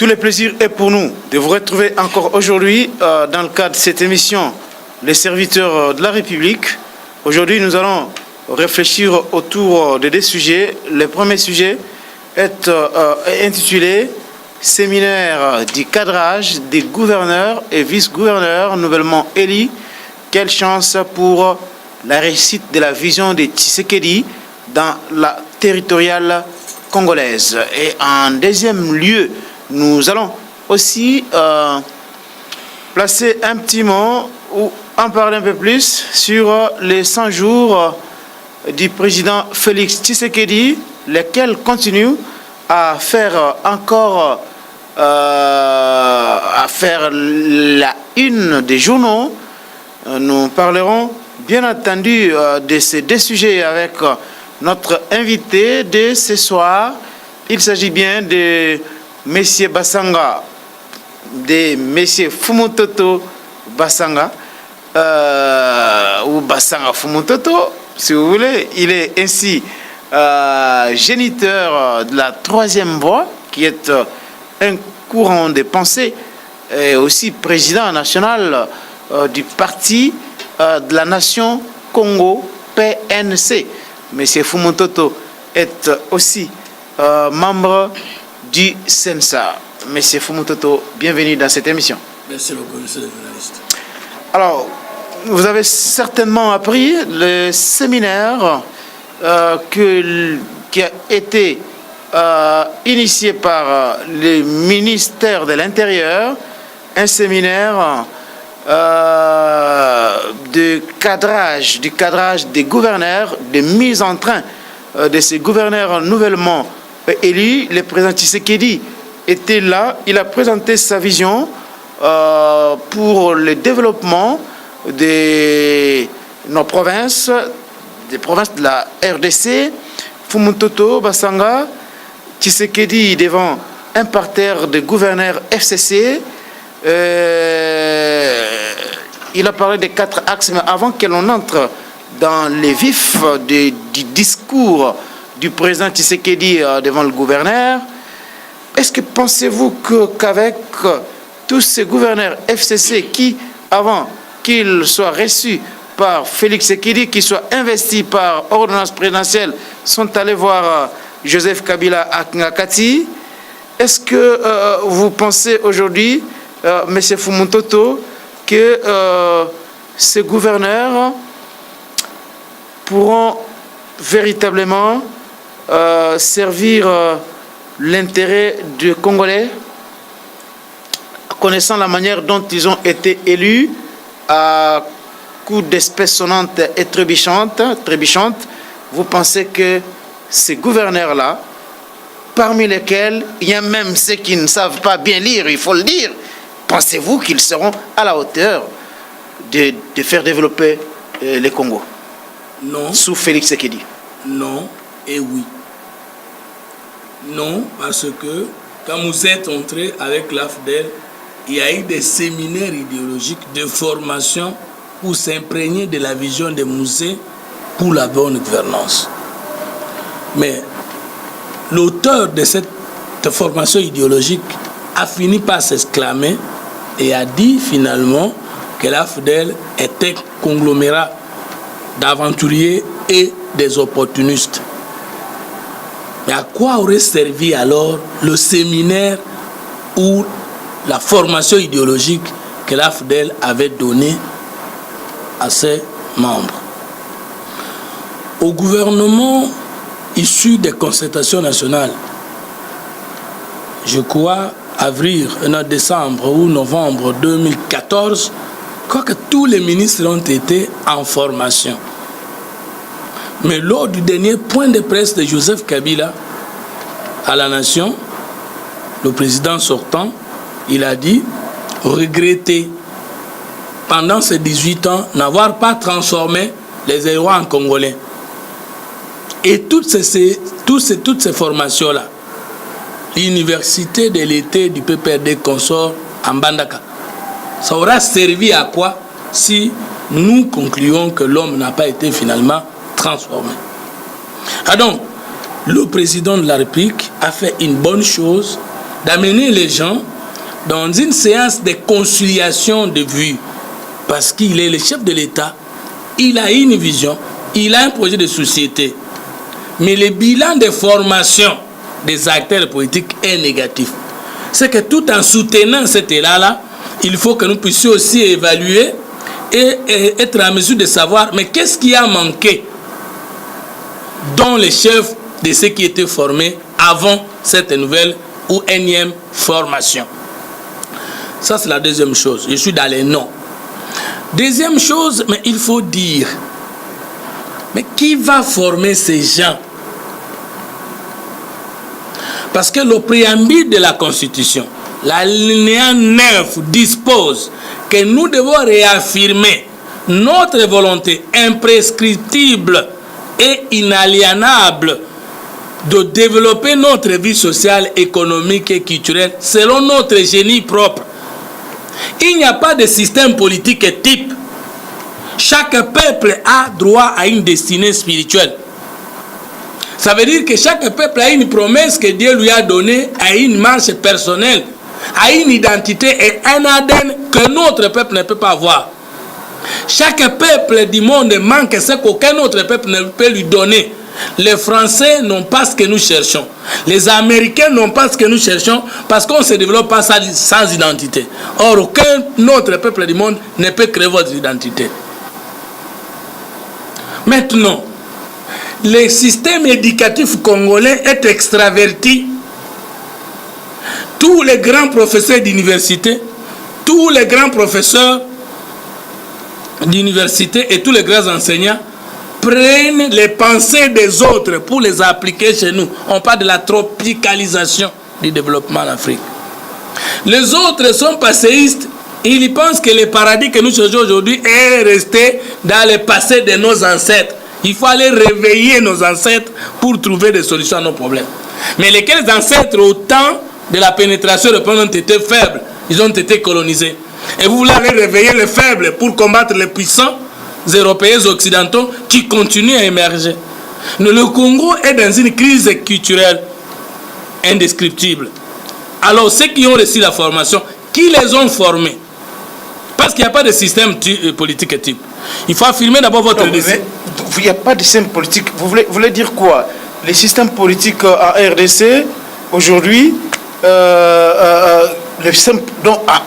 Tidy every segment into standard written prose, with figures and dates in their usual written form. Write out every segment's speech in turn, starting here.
Tout le plaisir est pour nous de vous retrouver encore aujourd'hui dans le cadre de cette émission Les serviteurs de la République. Aujourd'hui, nous allons réfléchir autour de deux sujets. Le premier sujet est intitulé Séminaire du cadrage des gouverneurs et vice-gouverneurs nouvellement élus. Quelle chance pour la réussite de la vision de Tshisekedi dans la territoriale congolaise. Et en deuxième lieu, nous allons aussi placer un petit mot ou en parler un peu plus sur les 100 jours du président Félix Tshisekedi, lesquels continuent à faire encore à faire la une des journaux. Nous parlerons bien entendu de ces deux sujets avec notre invité de ce soir. Il s'agit bien de M. Basanga, de M. Fumutoto Basanga, ou Basanga Fumutoto, si vous voulez. Il est ainsi géniteur de la troisième voie, qui est un courant de pensée, et aussi président national du parti de la nation Congo, PNC. M. Fumutoto est aussi membre du CENSA. M. Fumutoto, bienvenue dans cette émission. Merci beaucoup, monsieur le journaliste. Alors, vous avez certainement appris le séminaire qui a été initié par le ministère de l'Intérieur, un séminaire du cadrage des gouverneurs, de mise en train de ces gouverneurs nouvellement élus. Le président Tshisekedi était là, il a présenté sa vision pour le développement de nos provinces, des provinces de la RDC. Fumutoto Basanga, Tshisekedi devant un parterre de gouverneurs FCC. Il a parlé des 4 axes, mais avant que l'on entre dans les vifs du discours du président Tshisekedi devant le gouverneur, est-ce que pensez-vous qu'avec tous ces gouverneurs FCC qui, avant qu'ils soient reçus par Félix Tshisekedi, qui soient investis par ordonnance présidentielle, sont allés voir Joseph Kabila à Ngakati, est-ce que vous pensez aujourd'hui, M. Fumutoto, que ces gouverneurs pourront véritablement servir l'intérêt du Congolais, connaissant la manière dont ils ont été élus à coups d'espèces sonnantes et trébuchantes, vous pensez que ces gouverneurs-là, parmi lesquels il y a même ceux qui ne savent pas bien lire, il faut le dire, pensez-vous qu'ils seront à la hauteur de faire développer le Congo? Non. Sous Félix Tshisekedi. Non et oui. Non, parce que quand vous êtes entré avec l'AFDEL, il y a eu des séminaires idéologiques de formation pour s'imprégner de la vision des musées pour la bonne gouvernance. Mais l'auteur de cette formation idéologique a fini par s'exclamer et a dit finalement que l'AFDEL était conglomérat d'aventuriers et des opportunistes. Mais à quoi aurait servi alors le séminaire ou la formation idéologique que l'AFDEL avait donnée à ses membres? Au gouvernement issu des concertations nationales, je crois, avril, décembre ou novembre 2014, quoique tous les ministres ont été en formation. Mais lors du dernier point de presse de Joseph Kabila à la nation, le président sortant, il a dit regretter pendant ces 18 ans n'avoir pas transformé les héros en Congolais. Et toutes ces formations-là, l'université de l'été du PPRD consort en Bandaka, ça aura servi à quoi si nous concluons que l'homme n'a pas été finalement transformé? Ah donc, le président de la République a fait une bonne chose d'amener les gens dans une séance de conciliation de vues. Parce qu'il est le chef de l'État, il a une vision, il a un projet de société. Mais le bilan de formation des acteurs politiques est négatif. C'est que tout en soutenant cet élan-là, il faut que nous puissions aussi évaluer et être en mesure de savoir, mais qu'est-ce qui a manqué dans les chefs de ceux qui étaient formés avant cette nouvelle ou énième formation. Ça, c'est la deuxième chose. Je suis dans les noms. Deuxième chose, mais il faut dire, mais qui va former ces gens? Parce que le préambule de la Constitution, l'alinéa 9 dispose que nous devons réaffirmer notre volonté imprescriptible et inaliénable de développer notre vie sociale, économique et culturelle selon notre génie propre. Il n'y a pas de système politique type. Chaque peuple a droit à une destinée spirituelle. Ça veut dire que chaque peuple a une promesse que Dieu lui a donnée, à une marche personnelle, à une identité et un ADN que notre peuple ne peut pas avoir. Chaque peuple du monde manque ce qu'aucun autre peuple ne peut lui donner. Les Français n'ont pas ce que nous cherchons. Les Américains n'ont pas ce que nous cherchons parce qu'on ne se développe pas sans identité. Or, aucun autre peuple du monde ne peut créer votre identité. Maintenant, le système éducatif congolais est extraverti. Tous les grands professeurs d'université, tous les grands professeurs d'université et tous les grands enseignants prennent les pensées des autres pour les appliquer chez nous. On parle de la tropicalisation du développement en Afrique. Les autres sont passéistes. Ils pensent que le paradis que nous cherchons aujourd'hui est resté dans le passé de nos ancêtres. Il faut aller réveiller nos ancêtres pour trouver des solutions à nos problèmes. Mais lesquels ancêtres, au temps de la pénétration européenne, ont été faibles. Ils ont été colonisés. Et vous voulez aller réveiller les faibles pour combattre les puissants européens occidentaux qui continuent à émerger. Le Congo est dans une crise culturelle indescriptible. Alors ceux qui ont reçu la formation, qui les ont formés? Parce qu'il n'y a pas de système politique type. Il faut affirmer d'abord votre décision. Il n'y a pas de système politique. Vous voulez dire quoi? Les systèmes politiques en RDC, aujourd'hui,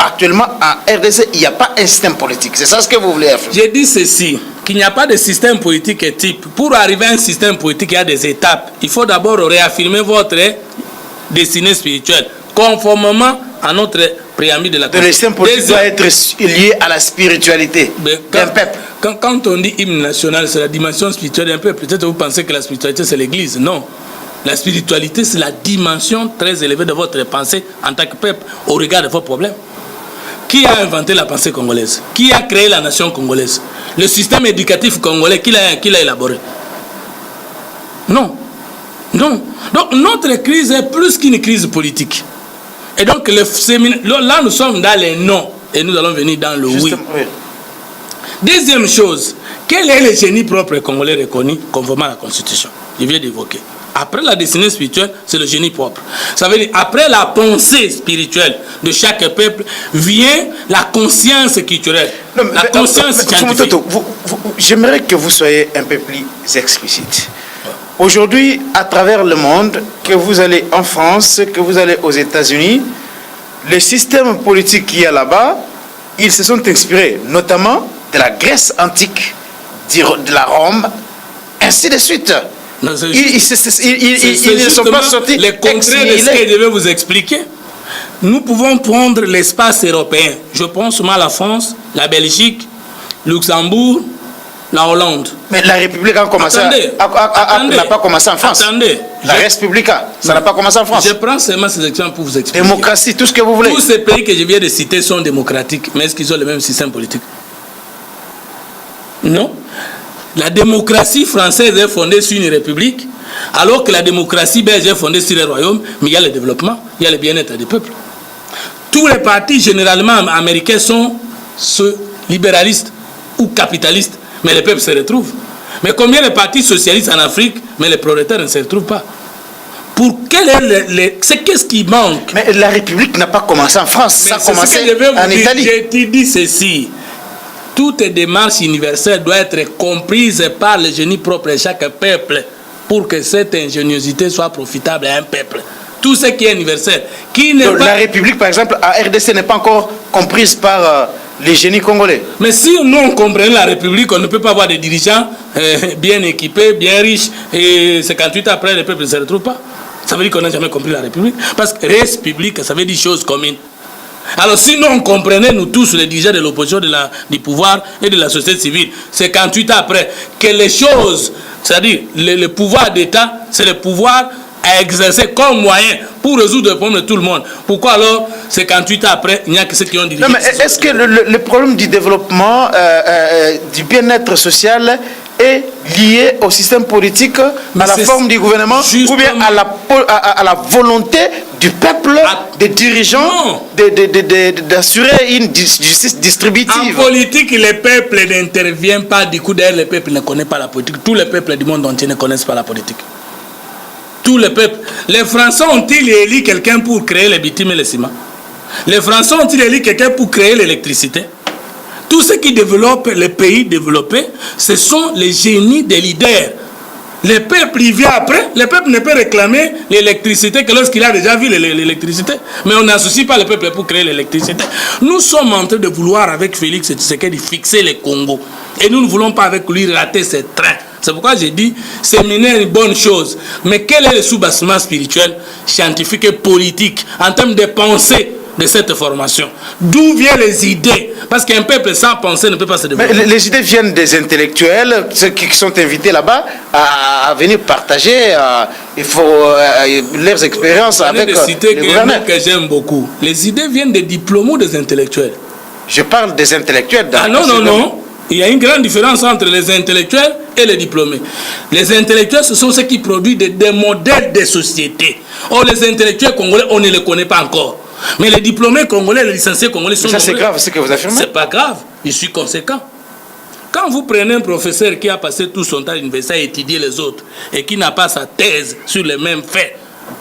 actuellement en RDC, il n'y a pas un système politique. C'est ça ce que vous voulez affirmer? J'ai dit ceci, qu'il n'y a pas de système politique type. Pour arriver à un système politique, il y a des étapes. Il faut d'abord réaffirmer votre destinée spirituelle, conformément à notre préambule de la Constitution. Le système politique doit être lié à la spiritualité d'un peuple. Quand on dit hymne national, c'est la dimension spirituelle d'un peuple. Peut-être vous pensez que la spiritualité, c'est l'Église. Non. La spiritualité, c'est la dimension très élevée de votre pensée en tant que peuple au regard de vos problèmes. Qui a inventé la pensée congolaise? Qui a créé la nation congolaise? Le système éducatif congolais, qui l'a élaboré? Non. Non. Donc notre crise est plus qu'une crise politique. Et donc là, nous sommes dans les non et nous allons venir dans le oui. Deuxième chose, quel est le génie propre congolais reconnu conformément à la Constitution? Je viens d'évoquer. Après la destinée spirituelle, c'est le génie propre. Ça veut dire, après la pensée spirituelle de chaque peuple, vient la conscience culturelle, la conscience scientifique. J'aimerais que vous soyez un peu plus explicite. Aujourd'hui, à travers le monde, que vous allez en France, que vous allez aux États-Unis, les systèmes politiques qu'il y a là-bas, ils se sont inspirés, notamment de la Grèce antique, de la Rome, ainsi de suite. Non, ils ne sont pas sortis. Les contraires de ce que je vais vous expliquer. Nous pouvons prendre l'espace européen. Je pense à la France, la Belgique, Luxembourg, la Hollande. Mais la République a commencé n'a pas commencé en France. Attendez. La République, ça n'a pas commencé en France. Je prends seulement ces exemples pour vous expliquer. Démocratie, tout ce que vous voulez. Tous ces pays que je viens de citer sont démocratiques, mais est-ce qu'ils ont le même système politique? Non. La démocratie française est fondée sur une république, alors que la démocratie belge est fondée sur un royaume, mais il y a le développement, il y a le bien-être des peuples. Tous les partis généralement américains sont libéralistes ou capitalistes, mais les peuples se retrouvent. Mais combien de partis socialistes en Afrique, mais les prolétaires ne se retrouvent pas? qu'est-ce qui manque? Mais la République n'a pas commencé en France, ça a commencé en Italie. Je te dis ceci. Toute démarche universelle doit être comprise par le génie propre de chaque peuple pour que cette ingéniosité soit profitable à un peuple. Tout ce qui est universel. La République, par exemple, à RDC n'est pas encore comprise par les génies congolais. Mais si nous on comprenait la République, on ne peut pas avoir des dirigeants bien équipés, bien riches, et 58 ans après, le peuple ne se retrouve pas. Ça veut dire qu'on n'a jamais compris la République. Parce que res publique, ça veut dire choses communes. Alors si nous on comprenait, nous tous, les dirigeants de l'opposition, du pouvoir et de la société civile, 58 ans après, que les choses, c'est-à-dire le pouvoir d'État, c'est le pouvoir à exercer comme moyen pour résoudre le problème de tout le monde. Pourquoi alors, 58 ans après, il n'y a que ceux qui ont dirigé? Non, mais est-ce que le problème du développement, du bien-être social est lié au système politique, à la forme du gouvernement, ou bien à la volonté du peuple, des dirigeants, d'assurer une justice distributive? En politique, le peuple n'intervient pas. Du coup, d'ailleurs, le peuple ne connaît pas la politique. Tous les peuples du monde entier ne connaissent pas la politique. Tous les peuples. Les Français ont-ils élu quelqu'un pour créer les bitumes et le ciment? Les Français ont-ils élu quelqu'un pour créer l'électricité? Tout ce qui développe les pays développés, ce sont les génies des leaders. Le peuple, il vient après. Le peuple ne peut réclamer l'électricité que lorsqu'il a déjà vu l'électricité. Mais on n'associe pas le peuple pour créer l'électricité. Nous sommes en train de vouloir, avec Félix Tshisekedi, fixer le Congo. Et nous ne voulons pas avec lui rater ce train. C'est pourquoi j'ai dit, séminaire une bonne chose. Mais quel est le sous-bassement spirituel, scientifique et politique en termes de pensée de cette formation? D'où viennent les idées? Parce qu'un peuple sans pensée ne peut pas se développer. Mais les idées viennent des intellectuels, ceux qui sont invités là-bas à venir partager leurs expériences avec les gouverneurs. Que j'aime beaucoup. Les idées viennent des diplômés ou des intellectuels? Je parle des intellectuels. Non. Il y a une grande différence entre les intellectuels et les diplômés. Les intellectuels, ce sont ceux qui produisent des modèles de société. Or, les intellectuels congolais, on ne les connaît pas encore. Mais les diplômés congolais, les licenciés congolais sont... Ça, c'est grave, ce que vous affirmez? C'est pas grave, je suis conséquent. Quand vous prenez un professeur qui a passé tout son temps à l'université à étudier les autres et qui n'a pas sa thèse sur les mêmes faits,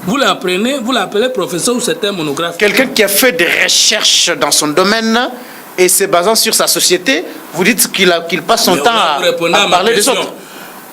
vous l'appelez professeur ou c'est un monographe? Quelqu'un qui a fait des recherches dans son domaine et se basant sur sa société, vous dites qu'il passe son temps à parler des autres.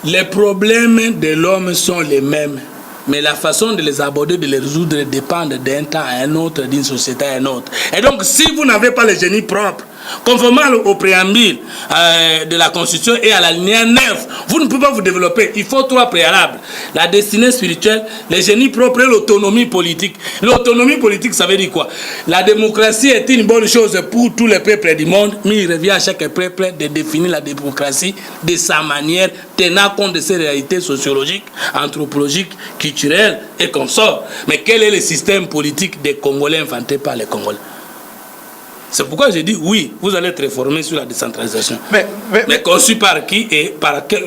Les problèmes de l'homme sont les mêmes, mais la façon de les aborder, de les résoudre dépend d'un temps à un autre, d'une société à un autre. Et donc, si vous n'avez pas le génie propre, conformément au préambule de la Constitution et à la ligne 9, vous ne pouvez pas vous développer. Il faut trois préalables. La destinée spirituelle, le génie propre et l'autonomie politique. L'autonomie politique, ça veut dire quoi? La démocratie est une bonne chose pour tous les peuples du monde, mais il revient à chaque peuple de définir la démocratie de sa manière, tenant compte de ses réalités sociologiques, anthropologiques, culturelles et consorts. Mais quel est le système politique des Congolais inventé par les Congolais? C'est pourquoi j'ai dit oui, vous allez être formé sur la décentralisation. Mais conçu par qui et dans quel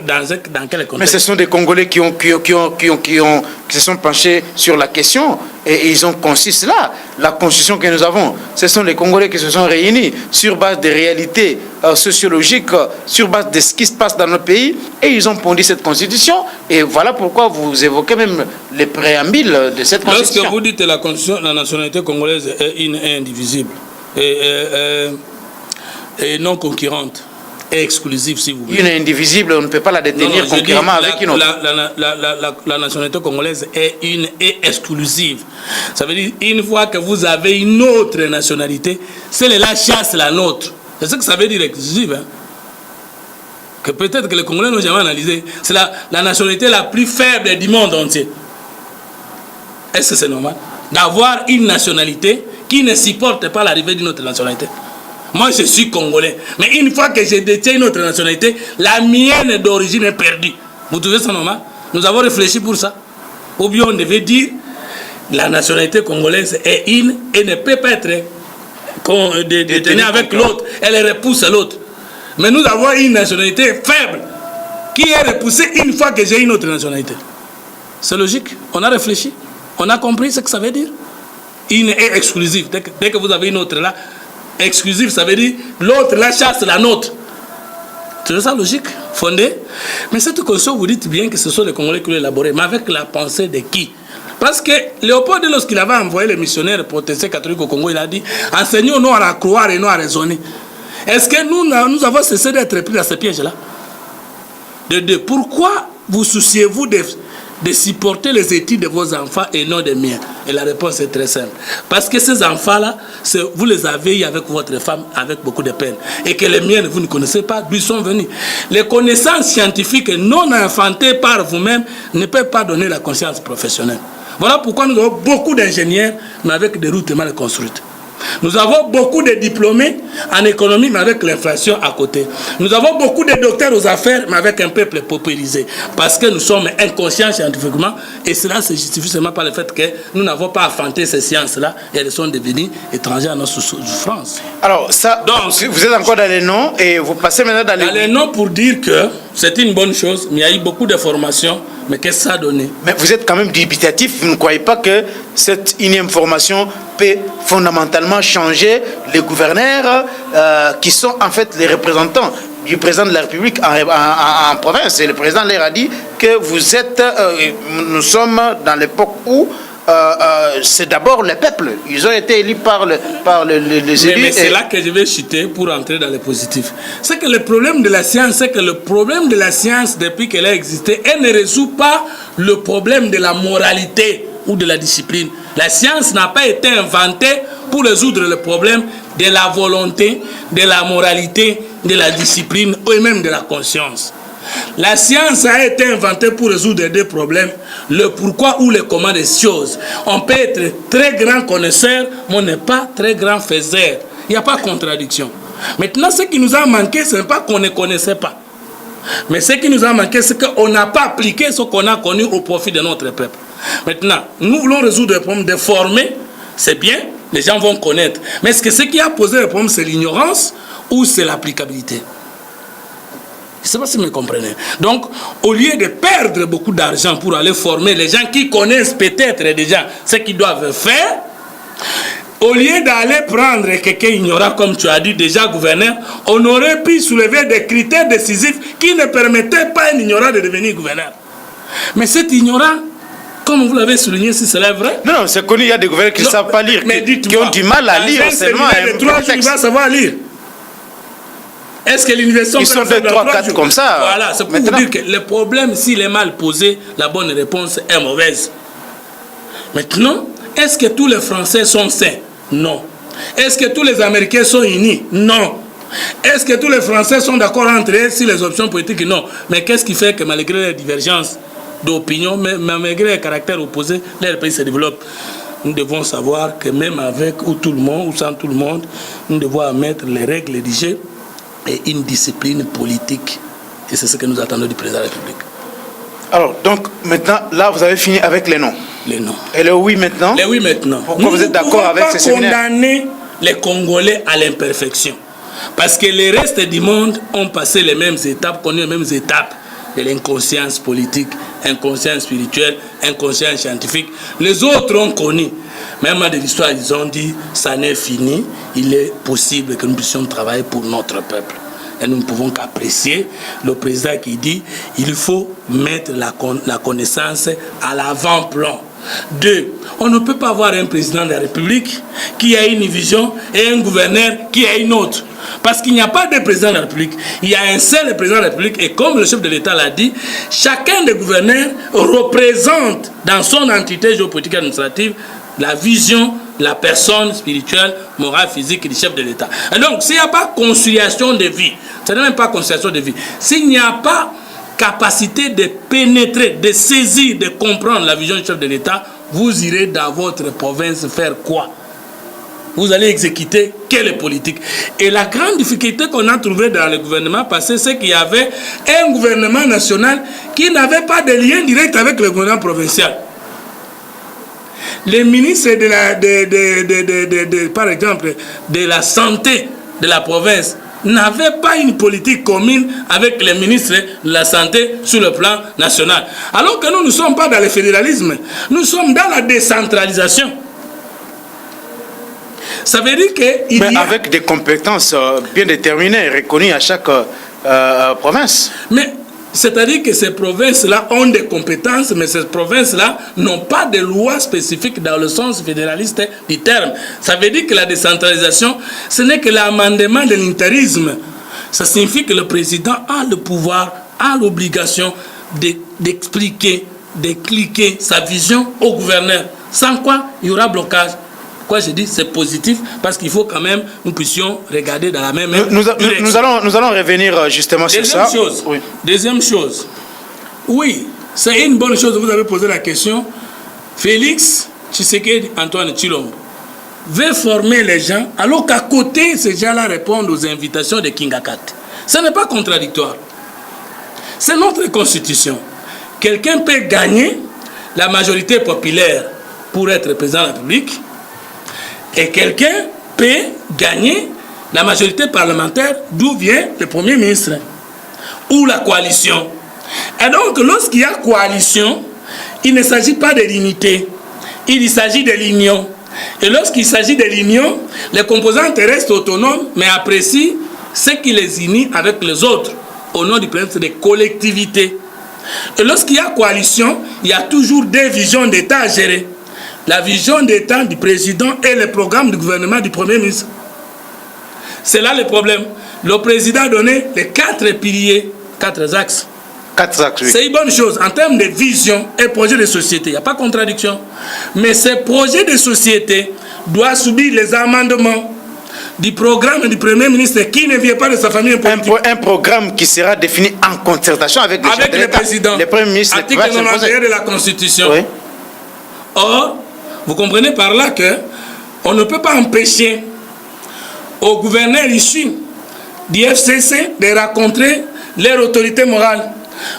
contexte? Mais ce sont des Congolais qui se sont penchés sur la question et ils ont conçu cela. La constitution que nous avons, ce sont les Congolais qui se sont réunis sur base des réalités sociologiques, sur base de ce qui se passe dans notre pays et ils ont pondu cette constitution. Et voilà pourquoi vous évoquez même les préambules de cette constitution. Lorsque vous dites la constitution, la nationalité congolaise est indivisible. Et non concurrente et exclusive, si vous voulez. Une indivisible, on ne peut pas la détenir concurremment avec une autre. La nationalité congolaise est exclusive. Ça veut dire, une fois que vous avez une autre nationalité, celle-là chasse la nôtre. C'est ce que ça veut dire exclusive. Hein? Que peut-être que les Congolais n'ont jamais analysé. C'est la nationalité la plus faible du monde entier. Est-ce que c'est normal d'avoir une nationalité qui ne supporte pas l'arrivée d'une autre nationalité? Moi, je suis Congolais. Mais une fois que je détiens une autre nationalité, la mienne d'origine est perdue. Vous trouvez ça normal? Nous avons réfléchi pour ça. Ou bien on devait dire la nationalité congolaise est une et ne peut pas être détenue avec l'autre. Elle repousse l'autre. Mais nous avons une nationalité faible qui est repoussée une fois que j'ai une autre nationalité. C'est logique. On a réfléchi. On a compris ce que ça veut dire. Une est exclusive. Dès que vous avez une autre là, exclusive, ça veut dire l'autre là chasse la nôtre. C'est ça logique, fondé. Mais cette constitution, vous dites bien que ce sont les Congolais qui l'ont élaborée. Mais avec la pensée de qui? Parce que Léopold, lorsqu'il avait envoyé les missionnaires protestants catholiques au Congo, il a dit « Enseignons-nous à croire et non à raisonner ». Est-ce que nous avons cessé d'être pris dans ce piège-là? Pourquoi vous souciez-vous de supporter les études de vos enfants et non des miens? Et la réponse est très simple. Parce que ces enfants-là, vous les avez eu avec votre femme avec beaucoup de peine. Et que les miens, vous ne connaissez pas, d'où ils sont venus. Les connaissances scientifiques non inventées par vous-même ne peuvent pas donner la conscience professionnelle. Voilà pourquoi nous avons beaucoup d'ingénieurs, mais avec des routes mal construites. Nous avons beaucoup de diplômés en économie, mais avec l'inflation à côté. Nous avons beaucoup de docteurs aux affaires, mais avec un peuple paupérisé. Parce que nous sommes inconscients scientifiquement, et cela se justifie seulement par le fait que nous n'avons pas affronté ces sciences-là, et elles sont devenues étrangères à notre souffrance. Alors, ça, donc, vous êtes encore dans les noms, et vous passez maintenant dans les noms pour dire que c'est une bonne chose, mais il y a eu beaucoup de formations. Mais qu'est-ce que ça a donné? Mais vous êtes quand même dubitatif. Vous ne croyez pas que cette énième formation peut fondamentalement changer les gouverneurs qui sont en fait les représentants du président de la République en province? Et le président leur a dit que vous êtes... nous sommes dans l'époque où c'est d'abord le peuple. Ils ont été élus par les élus. Mais c'est là que je vais chuter pour entrer dans le positif. C'est que le problème de la science, depuis qu'elle a existé, elle ne résout pas le problème de la moralité ou de la discipline. La science n'a pas été inventée pour résoudre le problème de la volonté, de la moralité, de la discipline ou même de la conscience. La science a été inventée pour résoudre des problèmes, le pourquoi ou le comment des choses. On peut être très grand connaisseur, mais on n'est pas très grand faiseur. Il n'y a pas de contradiction. Maintenant, ce qui nous a manqué, ce n'est pas qu'on ne connaissait pas. Mais ce qui nous a manqué, c'est qu'on n'a pas appliqué ce qu'on a connu au profit de notre peuple. Maintenant, nous voulons résoudre le problème de former, c'est bien, les gens vont connaître. Mais est-ce que ce qui a posé le problème, c'est l'ignorance ou c'est l'applicabilité? Je ne sais pas si vous me comprenez. Donc, au lieu de perdre beaucoup d'argent pour aller former les gens qui connaissent peut-être déjà ce qu'ils doivent faire, au lieu d'aller prendre quelqu'un ignorant, comme tu as dit déjà, gouverneur, on aurait pu soulever des critères décisifs qui ne permettaient pas à un ignorant de devenir gouverneur. Mais cet ignorant, comme vous l'avez souligné, si cela est vrai... Non, c'est connu, il y a des gouverneurs qui ne savent pas lire, qui ont du mal à lire seulement. Mais 3 jours, il va savoir lire. Est-ce que l'université... Ils sont 2, 3, 4 comme ça. Voilà, c'est pour vous dire que le problème, s'il est mal posé, la bonne réponse est mauvaise. Maintenant, est-ce que tous les Français sont sains? Non. Est-ce que tous les Américains sont unis? Non. Est-ce que tous les Français sont d'accord entre eux sur les options politiques? Non. Mais qu'est-ce qui fait que malgré les divergences d'opinion, malgré les caractères opposés, les pays se développent? Nous devons savoir que même avec ou tout le monde, ou sans tout le monde, nous devons mettre les règles rédigées et une discipline politique. Et c'est ce que nous attendons du président de la République. Alors, donc, maintenant, là, vous avez fini avec les noms. Les noms. Et le oui maintenant? Les oui maintenant. Pourquoi vous êtes d'accord avec ces séminaires? Nous ne pouvons pas condamner les Congolais à l'imperfection. Parce que les restes du monde ont passé les mêmes étapes, connu les mêmes étapes de l'inconscience politique, inconscience spirituelle, inconscience scientifique. Les autres ont connu. Même de l'histoire, ils ont dit, ça n'est fini, il est possible que nous puissions travailler pour notre peuple. Et nous ne pouvons qu'apprécier le président qui dit, il faut mettre la connaissance à l'avant-plan. 2, on ne peut pas avoir un président de la République qui a une vision et un gouverneur qui a une autre. Parce qu'il n'y a pas de président de la République. Il y a un seul président de la République. Et comme le chef de l'État l'a dit, chacun des gouverneurs représente dans son entité géopolitique et administrative la vision, la personne spirituelle, morale, physique du chef de l'État. Et donc, s'il n'y a pas conciliation de vie, ce n'est même pas conciliation de vie, s'il n'y a pas capacité de pénétrer, de saisir, de comprendre la vision du chef de l'État, vous irez dans votre province faire quoi? Vous allez exécuter quelle politique? Et la grande difficulté qu'on a trouvée dans le gouvernement passé, c'est qu'il y avait un gouvernement national qui n'avait pas de lien direct avec le gouvernement provincial. Les ministres par exemple, de la santé de la province n'avaient pas une politique commune avec les ministres de la santé sur le plan national. Alors que nous ne sommes pas dans le fédéralisme, nous sommes dans la décentralisation. Ça veut dire qu'il mais avec des compétences bien déterminées et reconnues à chaque province. Mais C'est-à-dire que ces provinces-là ont des compétences, mais ces provinces-là n'ont pas de loi spécifique dans le sens fédéraliste du terme. Ça veut dire que la décentralisation, ce n'est que l'amendement de l'interisme. Ça signifie que le président a le pouvoir, a l'obligation d'expliquer, d'expliquer sa vision au gouverneur. Sans quoi, il y aura blocage. Pourquoi je dis c'est positif? Parce qu'il faut quand même nous puissions regarder dans la même direction. Nous allons revenir justement sur ça. Deuxième chose. Oui, c'est une bonne chose. Vous avez posé la question. Félix Tshisekedi Antoine Tshilombo veut former les gens, alors qu'à côté, ces gens-là répondent aux invitations de Kingakat. Ce n'est pas contradictoire. C'est notre constitution. Quelqu'un peut gagner la majorité populaire pour être président de la République, et quelqu'un peut gagner la majorité parlementaire d'où vient le Premier ministre ou la coalition. Et donc, lorsqu'il y a coalition, il ne s'agit pas de l'unité, il s'agit de l'union. Et lorsqu'il s'agit de l'union, les composantes restent autonomes, mais apprécient ce qui les unit avec les autres, au nom du principe de collectivité. Et lorsqu'il y a coalition, il y a toujours des visions d'État à gérer. La vision d'État du président et le programme du gouvernement du Premier ministre. C'est là le problème. Le président a donné les 4 piliers, 4 axes. 4 axes, oui. C'est une bonne chose. En termes de vision et projet de société, il n'y a pas de contradiction. Mais ces projets de société doivent subir les amendements du programme du Premier ministre qui ne vient pas de sa famille politique. Un programme qui sera défini en concertation avec le président. Le Premier ministre. Article 91 de la Constitution. Oui. Or, vous comprenez par là que on ne peut pas empêcher aux gouverneurs issus du FCC de rencontrer leur autorité morale.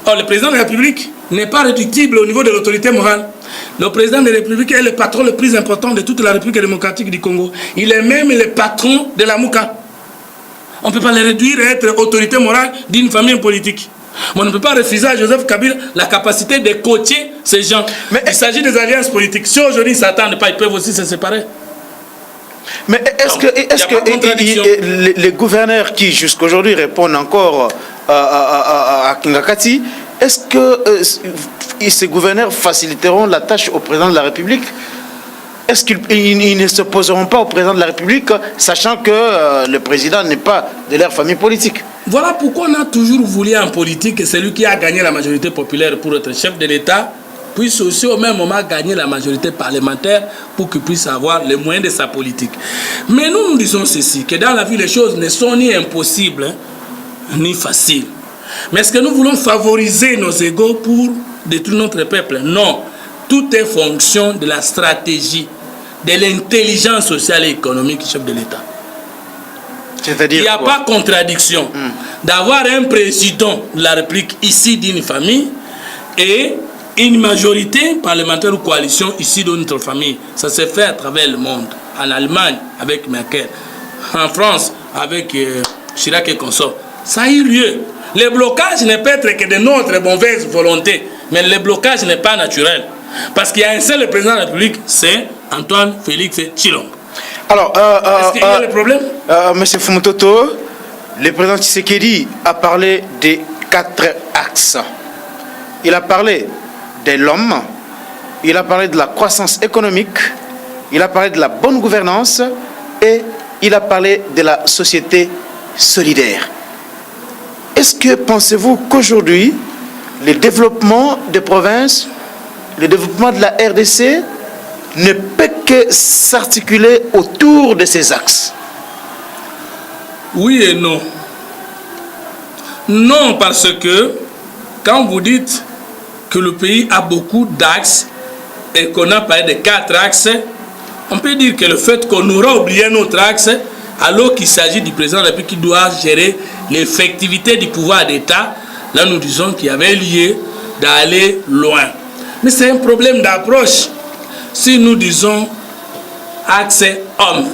Or, le président de la République n'est pas réductible au niveau de l'autorité morale. Le président de la République est le patron le plus important de toute la République démocratique du Congo. Il est même le patron de la Mouka. On ne peut pas le réduire à être autorité morale d'une famille politique. On ne peut pas refuser à Joseph Kabila la capacité de coacher ces gens. Mais il s'agit des alliances politiques. Si aujourd'hui ils ne s'attendent pas, ils peuvent aussi se séparer. Mais est-ce que les gouverneurs qui jusqu'à aujourd'hui répondent encore à Kingakati, est-ce que ces gouverneurs faciliteront la tâche au président de la République? Est-ce qu'ils ne s'opposeront pas au président de la République, sachant que le président n'est pas de leur famille politique? Voilà pourquoi on a toujours voulu en politique que celui qui a gagné la majorité populaire pour être chef de l'État puisse aussi au même moment gagner la majorité parlementaire pour qu'il puisse avoir les moyens de sa politique. Mais nous disons ceci, que dans la vie les choses ne sont ni impossibles, ni faciles. Mais est-ce que nous voulons favoriser nos égos pour détruire notre peuple? Non. Tout est fonction de la stratégie, de l'intelligence sociale et économique du chef de l'État. Il n'y a pas de contradiction d'avoir un président de la République ici d'une famille et une majorité parlementaire ou coalition ici de notre famille. Ça se fait à travers le monde. En Allemagne, avec Merkel. En France, avec Chirac et consorts. Ça a eu lieu. Le blocage ne peut être que de notre mauvaise volonté. Mais le blocage n'est pas naturel. Parce qu'il y a un seul président de la République, c'est Antoine Félix Tshilombo. Alors, est-ce qu'il y a le problème? Monsieur Fumutoto, le président Tshisekedi a parlé des 4 axes. Il a parlé de l'homme, il a parlé de la croissance économique, il a parlé de la bonne gouvernance et il a parlé de la société solidaire. Est-ce que pensez-vous qu'aujourd'hui, le développement des provinces, le développement de la RDC ne peut que s'articuler autour de ces axes? Oui et non. Non, parce que quand vous dites que le pays a beaucoup d'axes et qu'on a parlé de 4 axes, on peut dire que le fait qu'on aura oublié notre axe, alors qu'il s'agit du président de la République qui doit gérer l'effectivité du pouvoir d'État, là nous disons qu'il y avait lieu d'aller loin. Mais c'est un problème d'approche. Si nous disons axe homme,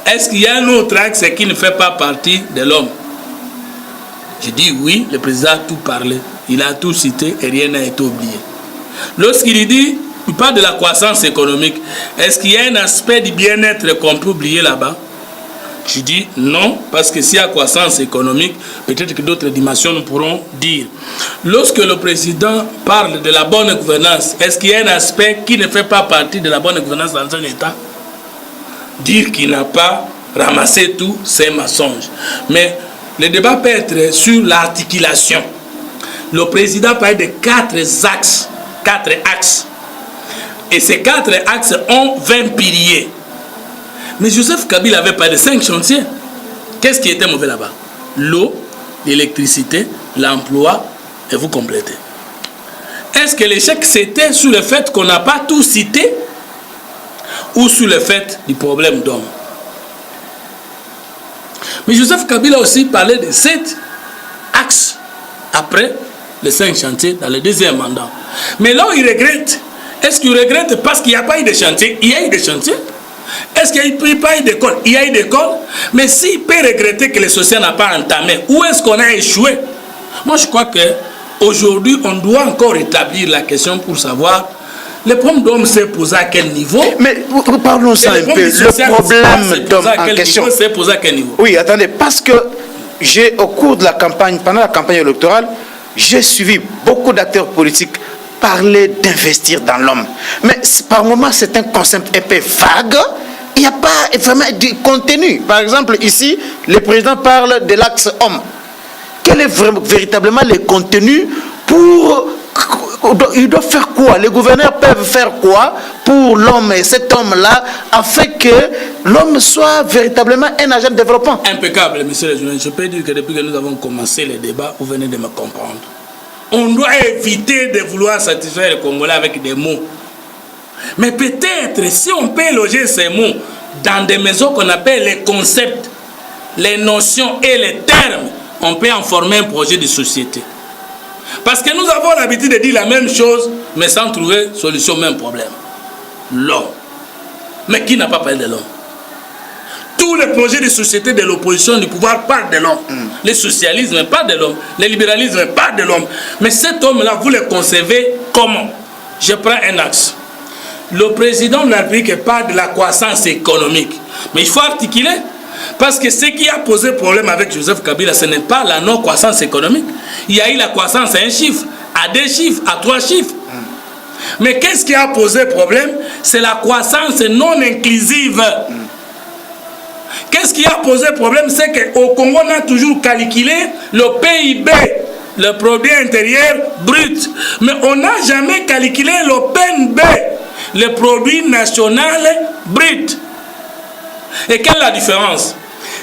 est-ce qu'il y a un autre axe qui ne fait pas partie de l'homme? Je dis oui, le président a tout parlé. Il a tout cité et rien n'a été oublié. Lorsqu'il dit, il parle de la croissance économique, est-ce qu'il y a un aspect du bien-être qu'on peut oublier là-bas? Je dis non, parce que s'il y a croissance économique, peut-être que d'autres dimensions nous pourrons dire. Lorsque le président parle de la bonne gouvernance, est-ce qu'il y a un aspect qui ne fait pas partie de la bonne gouvernance dans un État? Dire qu'il n'a pas ramassé tout, c'est mensonge. Mais le débat peut être sur l'articulation. Le président parle de 4 axes. 4 axes. Et ces 4 axes ont 20 piliers. Mais Joseph Kabila avait parlé de 5 chantiers. Qu'est-ce qui était mauvais là-bas? L'eau, l'électricité, l'emploi, et vous complétez. Est-ce que l'échec c'était sur le fait qu'on n'a pas tout cité ou sur le fait du problème d'homme? Mais Joseph Kabila aussi parlait de 7 axes après les 5 chantiers dans le deuxième mandat. Mais là où il regrette, est-ce qu'il regrette parce qu'il n'y a pas eu de chantier? Il y a eu des chantiers. Est-ce qu'il n'y a pas eu d'école? Il y a eu d'école. Mais s'il peut regretter que le social n'a pas entamé, où est-ce qu'on a échoué? Moi, je crois qu'aujourd'hui, on doit encore établir la question pour savoir le problème d'homme s'est posé à quel niveau. Mais parlons ça un peu. Le problème d'homme en question s'est posé à quel niveau? Oui, attendez, parce que au cours de la campagne, pendant la campagne électorale, j'ai suivi beaucoup d'acteurs politiques parler d'investir dans l'homme. Mais par moments, c'est un concept un peu vague. Il n'y a pas vraiment de contenu. Par exemple, ici, le président parle de l'axe homme. Quel est véritablement le contenu pour... Il doit faire quoi? Les gouverneurs peuvent faire quoi pour l'homme et cet homme-là afin que l'homme soit véritablement un agent de développement? Impeccable, monsieur le journaliste. Je peux dire que depuis que nous avons commencé le débat, vous venez de me comprendre. On doit éviter de vouloir satisfaire les Congolais avec des mots. Mais peut-être, si on peut loger ces mots dans des maisons qu'on appelle les concepts, les notions et les termes, on peut en former un projet de société. Parce que nous avons l'habitude de dire la même chose, mais sans trouver solution au même problème. L'homme. Mais qui n'a pas parlé de l'homme? Tous les projets de société de l'opposition du pouvoir parlent de l'homme. Le socialisme parle de l'homme. Le libéralisme parle de l'homme. Mais cet homme-là, vous le concevez comment? Je prends un axe. Le président de la République parle de la croissance économique. Mais il faut articuler. Parce que ce qui a posé problème avec Joseph Kabila, ce n'est pas la non-croissance économique. Il y a eu la croissance à 1 chiffre, à 2 chiffres, à 3 chiffres. Mais qu'est-ce qui a posé problème? C'est la croissance non inclusive. Qu'est-ce qui a posé problème? C'est qu'au Congo, on a toujours calculé le PIB, le produit intérieur brut. Mais on n'a jamais calculé le PNB, le produit national brut. Et quelle est la différence?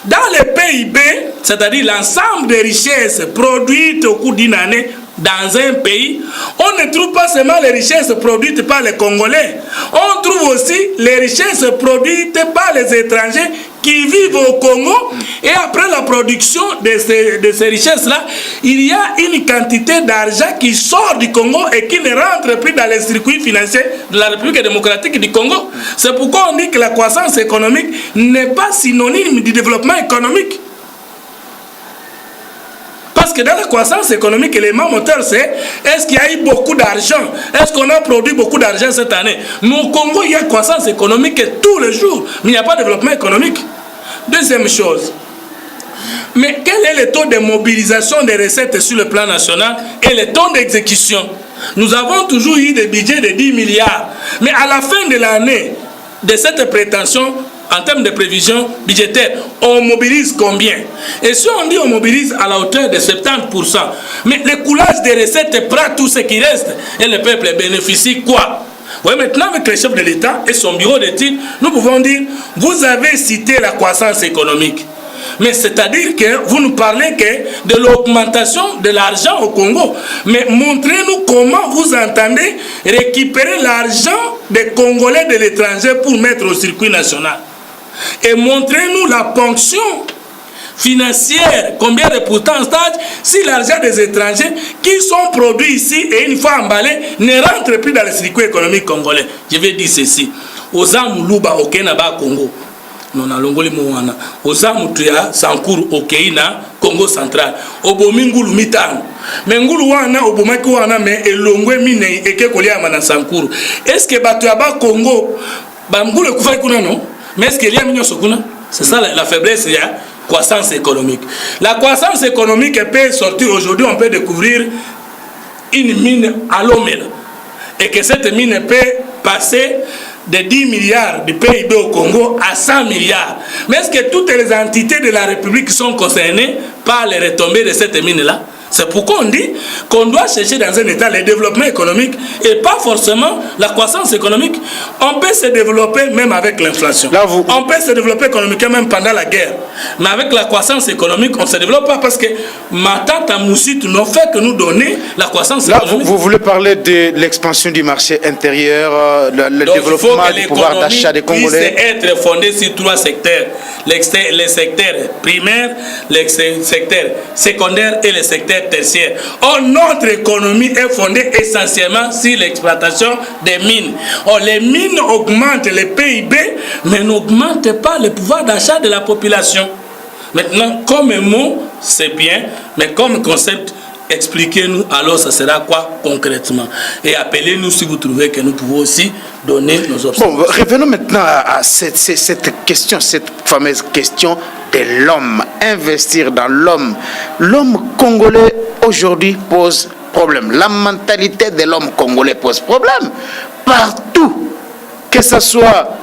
Dans le PIB, c'est-à-dire l'ensemble des richesses produites au cours d'une année dans un pays, on ne trouve pas seulement les richesses produites par les Congolais, on trouve aussi les richesses produites par les étrangers qui vivent au Congo. Et après la production de ces richesses-là, il y a une quantité d'argent qui sort du Congo et qui ne rentre plus dans les circuits financiers de la République démocratique du Congo. C'est pourquoi on dit que la croissance économique n'est pas synonyme du développement économique. Parce que dans la croissance économique, l'élément moteur, c'est est-ce qu'il y a eu beaucoup d'argent? Est-ce qu'on a produit beaucoup d'argent cette année? Mais au Congo, il y a croissance économique tous les jours, mais il n'y a pas de développement économique. Deuxième chose, mais quel est le taux de mobilisation des recettes sur le plan national et le taux d'exécution? Nous avons toujours eu des budgets de 10 milliards, mais à la fin de l'année, de cette prétention, en termes de prévision budgétaire, on mobilise combien? Et si on dit on mobilise à la hauteur de 70%, mais le coulage des recettes prend tout ce qui reste et le peuple bénéficie quoi? Oui, maintenant avec le chef de l'État et son bureau d'études, nous pouvons dire, vous avez cité la croissance économique. Mais c'est-à-dire que vous nous parlez que de l'augmentation de l'argent au Congo. Mais montrez-nous comment vous entendez récupérer l'argent des Congolais de l'étranger pour mettre au circuit national. Et montrez-nous la ponction financière, combien de pourcentage si l'argent des étrangers qui sont produits ici et une fois emballés ne rentrent plus dans le circuit économique congolais. Je vais dire ceci. Ozamu Luba Okenaba Congo. Non, na longoli mwana. Ozamu tuya Sankuru Okeina Congo central. Obomingulu mitano. Mengulu wana obomaki wana me elongwe mine eke kolia mana Sankuru. Est-ce que batu ya ba Congo ba ngulu kufai kuna no? Mais est-ce qu'il y a mignon sokuna? C'est ça la faiblesse, il y a croissance économique. La croissance économique peut sortir aujourd'hui, on peut découvrir une mine à Lomela. Et que cette mine peut passer de 10 milliards de PIB au Congo à 100 milliards. Mais est-ce que toutes les entités de la République sont concernées par les retombées de cette mine-là? C'est pourquoi on dit qu'on doit chercher dans un État le développement économique et pas forcément la croissance économique. On peut se développer même avec l'inflation. On peut se développer économiquement même pendant la guerre. Mais avec la croissance économique, on ne se développe pas parce que Matata Moussitu n'ont fait que nous donner la croissance économique. Vous voulez parler de l'expansion du marché intérieur, le développement du pouvoir d'achat des Congolais. Il faut être fondé sur 3 secteurs. Les secteurs primaires, les secteurs secondaires et les secteurs tertiaire. Or, notre économie est fondée essentiellement sur l'exploitation des mines. Or, les mines augmentent le PIB, mais n'augmentent pas le pouvoir d'achat de la population. Maintenant, comme mot, c'est bien, mais comme concept, expliquez-nous alors ça sera quoi concrètement. Et appelez-nous si vous trouvez que nous pouvons aussi donner nos observations. Bon, revenons maintenant à cette question, cette fameuse question de l'homme, investir dans l'homme. L'homme congolais aujourd'hui pose problème. La mentalité de l'homme congolais pose problème. Partout, que ce soit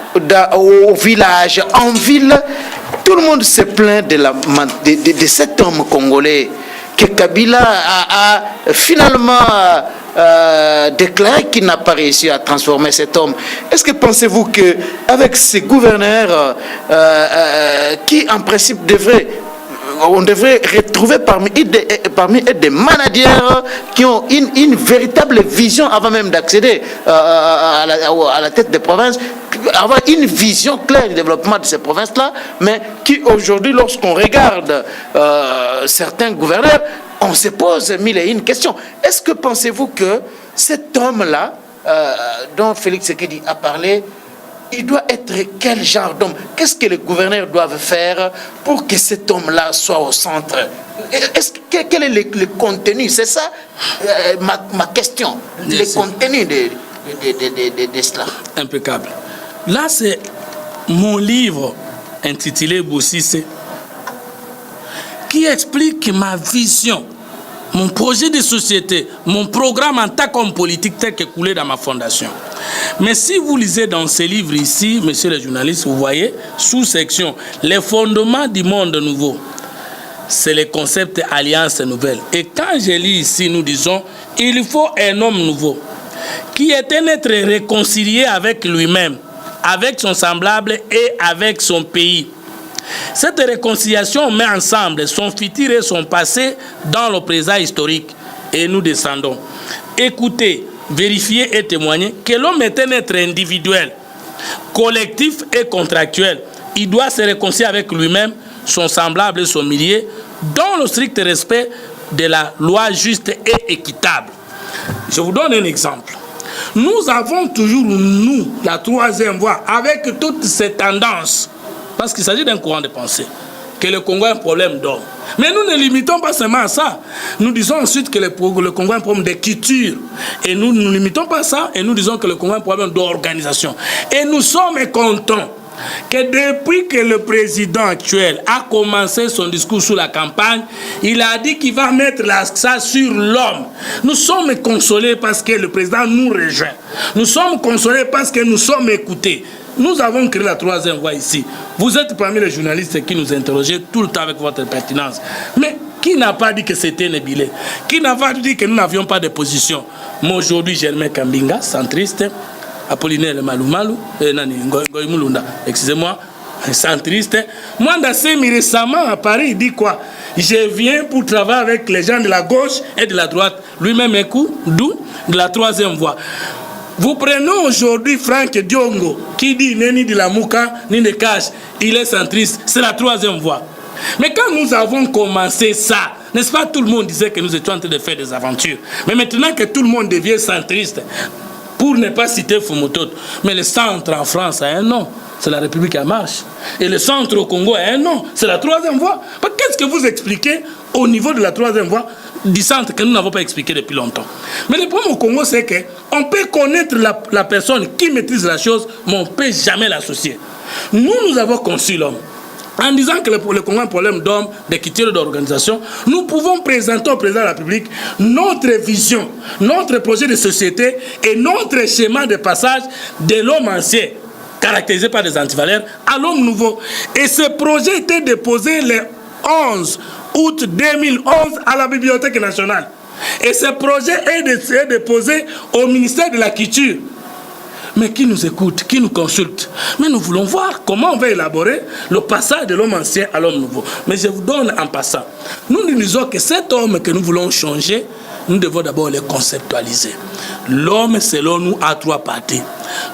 au village, en ville, tout le monde se plaint de cet homme congolais que Kabila a finalement déclaré qu'il n'a pas réussi à transformer cet homme. Est-ce que pensez-vous qu'avec ces gouverneurs qui en principe on devrait retrouver parmi eux des managers qui ont une véritable vision avant même d'accéder à la tête des provinces, avoir une vision claire du développement de ces provinces-là, mais qui aujourd'hui, lorsqu'on regarde certains gouverneurs, on se pose mille et une questions. Est-ce que pensez-vous que cet homme-là, dont Félix Tshisekedi a parlé, il doit être quel genre d'homme? Qu'est-ce que les gouverneurs doivent faire pour que cet homme-là soit au centre? Quel est le contenu? C'est ça ma question. Le contenu de cela. Impeccable. Là, c'est mon livre intitulé Boussissé qui explique ma vision, mon projet de société, mon programme en tant qu'homme politique tel que coulé dans ma fondation. Mais si vous lisez dans ces livres ici, messieurs les journalistes, vous voyez, sous-section, les fondements du monde nouveau, c'est le concept alliance nouvelle. Et quand je lis ici, nous disons, il faut un homme nouveau qui est un être réconcilié avec lui-même, avec son semblable et avec son pays. Cette réconciliation met ensemble son futur et son passé dans le présent historique. Et nous descendons. Écoutez, vérifier et témoigner que l'homme est un être individuel, collectif et contractuel. Il doit se réconcilier avec lui-même, son semblable et son millier, dans le strict respect de la loi juste et équitable. Je vous donne un exemple. Nous avons toujours, nous, la troisième voie, avec toutes ces tendances, parce qu'il s'agit d'un courant de pensée, que le Congo a un problème d'homme. Mais nous ne limitons pas seulement à ça. Nous disons ensuite que le Congo a un problème de culture. Et nous ne limitons pas à ça. Et nous disons que le Congo a un problème d'organisation. Et nous sommes contents que depuis que le président actuel a commencé son discours sur la campagne, il a dit qu'il va mettre l'accent sur l'homme. Nous sommes consolés parce que le président nous rejoint. Nous sommes consolés parce que nous sommes écoutés. Nous avons créé la troisième voie ici. Vous êtes parmi les journalistes qui nous interrogez tout le temps avec votre pertinence. Mais qui n'a pas dit que c'était Nébile? Qui n'a pas dit que nous n'avions pas de position? Moi aujourd'hui, Germain Kambinga, centriste, Apollinaire Maloumalou, excusez-moi, centriste. Moi, Ndassemi récemment à Paris, il dit quoi? Je viens pour travailler avec les gens de la gauche et de la droite. Lui-même est d'où? De la troisième voie. Vous prenez aujourd'hui Franck Diongo qui dit ni de la Mouka ni de Cash, il est centriste, c'est la troisième voie. Mais quand nous avons commencé ça, n'est-ce pas, tout le monde disait que nous étions en train de faire des aventures. Mais maintenant que tout le monde devient centriste, pour ne pas citer Fumotot, mais le centre en France a un nom, c'est la République en marche. Et le centre au Congo a un nom, c'est la troisième voie. Qu'est-ce que vous expliquez au niveau de la troisième voie du centre que nous n'avons pas expliqué depuis longtemps? Mais le problème au Congo, c'est qu'on peut connaître la personne qui maîtrise la chose, mais on ne peut jamais l'associer. Nous avons conçu l'homme. en disant que le Congo a un problème d'hommes, de culture, d'organisation, nous pouvons présenter au président de la République notre vision, notre projet de société et notre schéma de passage de l'homme ancien, caractérisé par des antivaleurs, à l'homme nouveau. Et ce projet était déposé le 11 août 2011 à la Bibliothèque nationale. Et ce projet est déposé au ministère de la Culture. Mais qui nous écoute, qui nous consulte? Mais nous voulons voir comment on va élaborer le passage de l'homme ancien à l'homme nouveau. Mais je vous donne en passant. Nous nous disons que cet homme que nous voulons changer, nous devons d'abord le conceptualiser. L'homme, selon nous, a trois parties.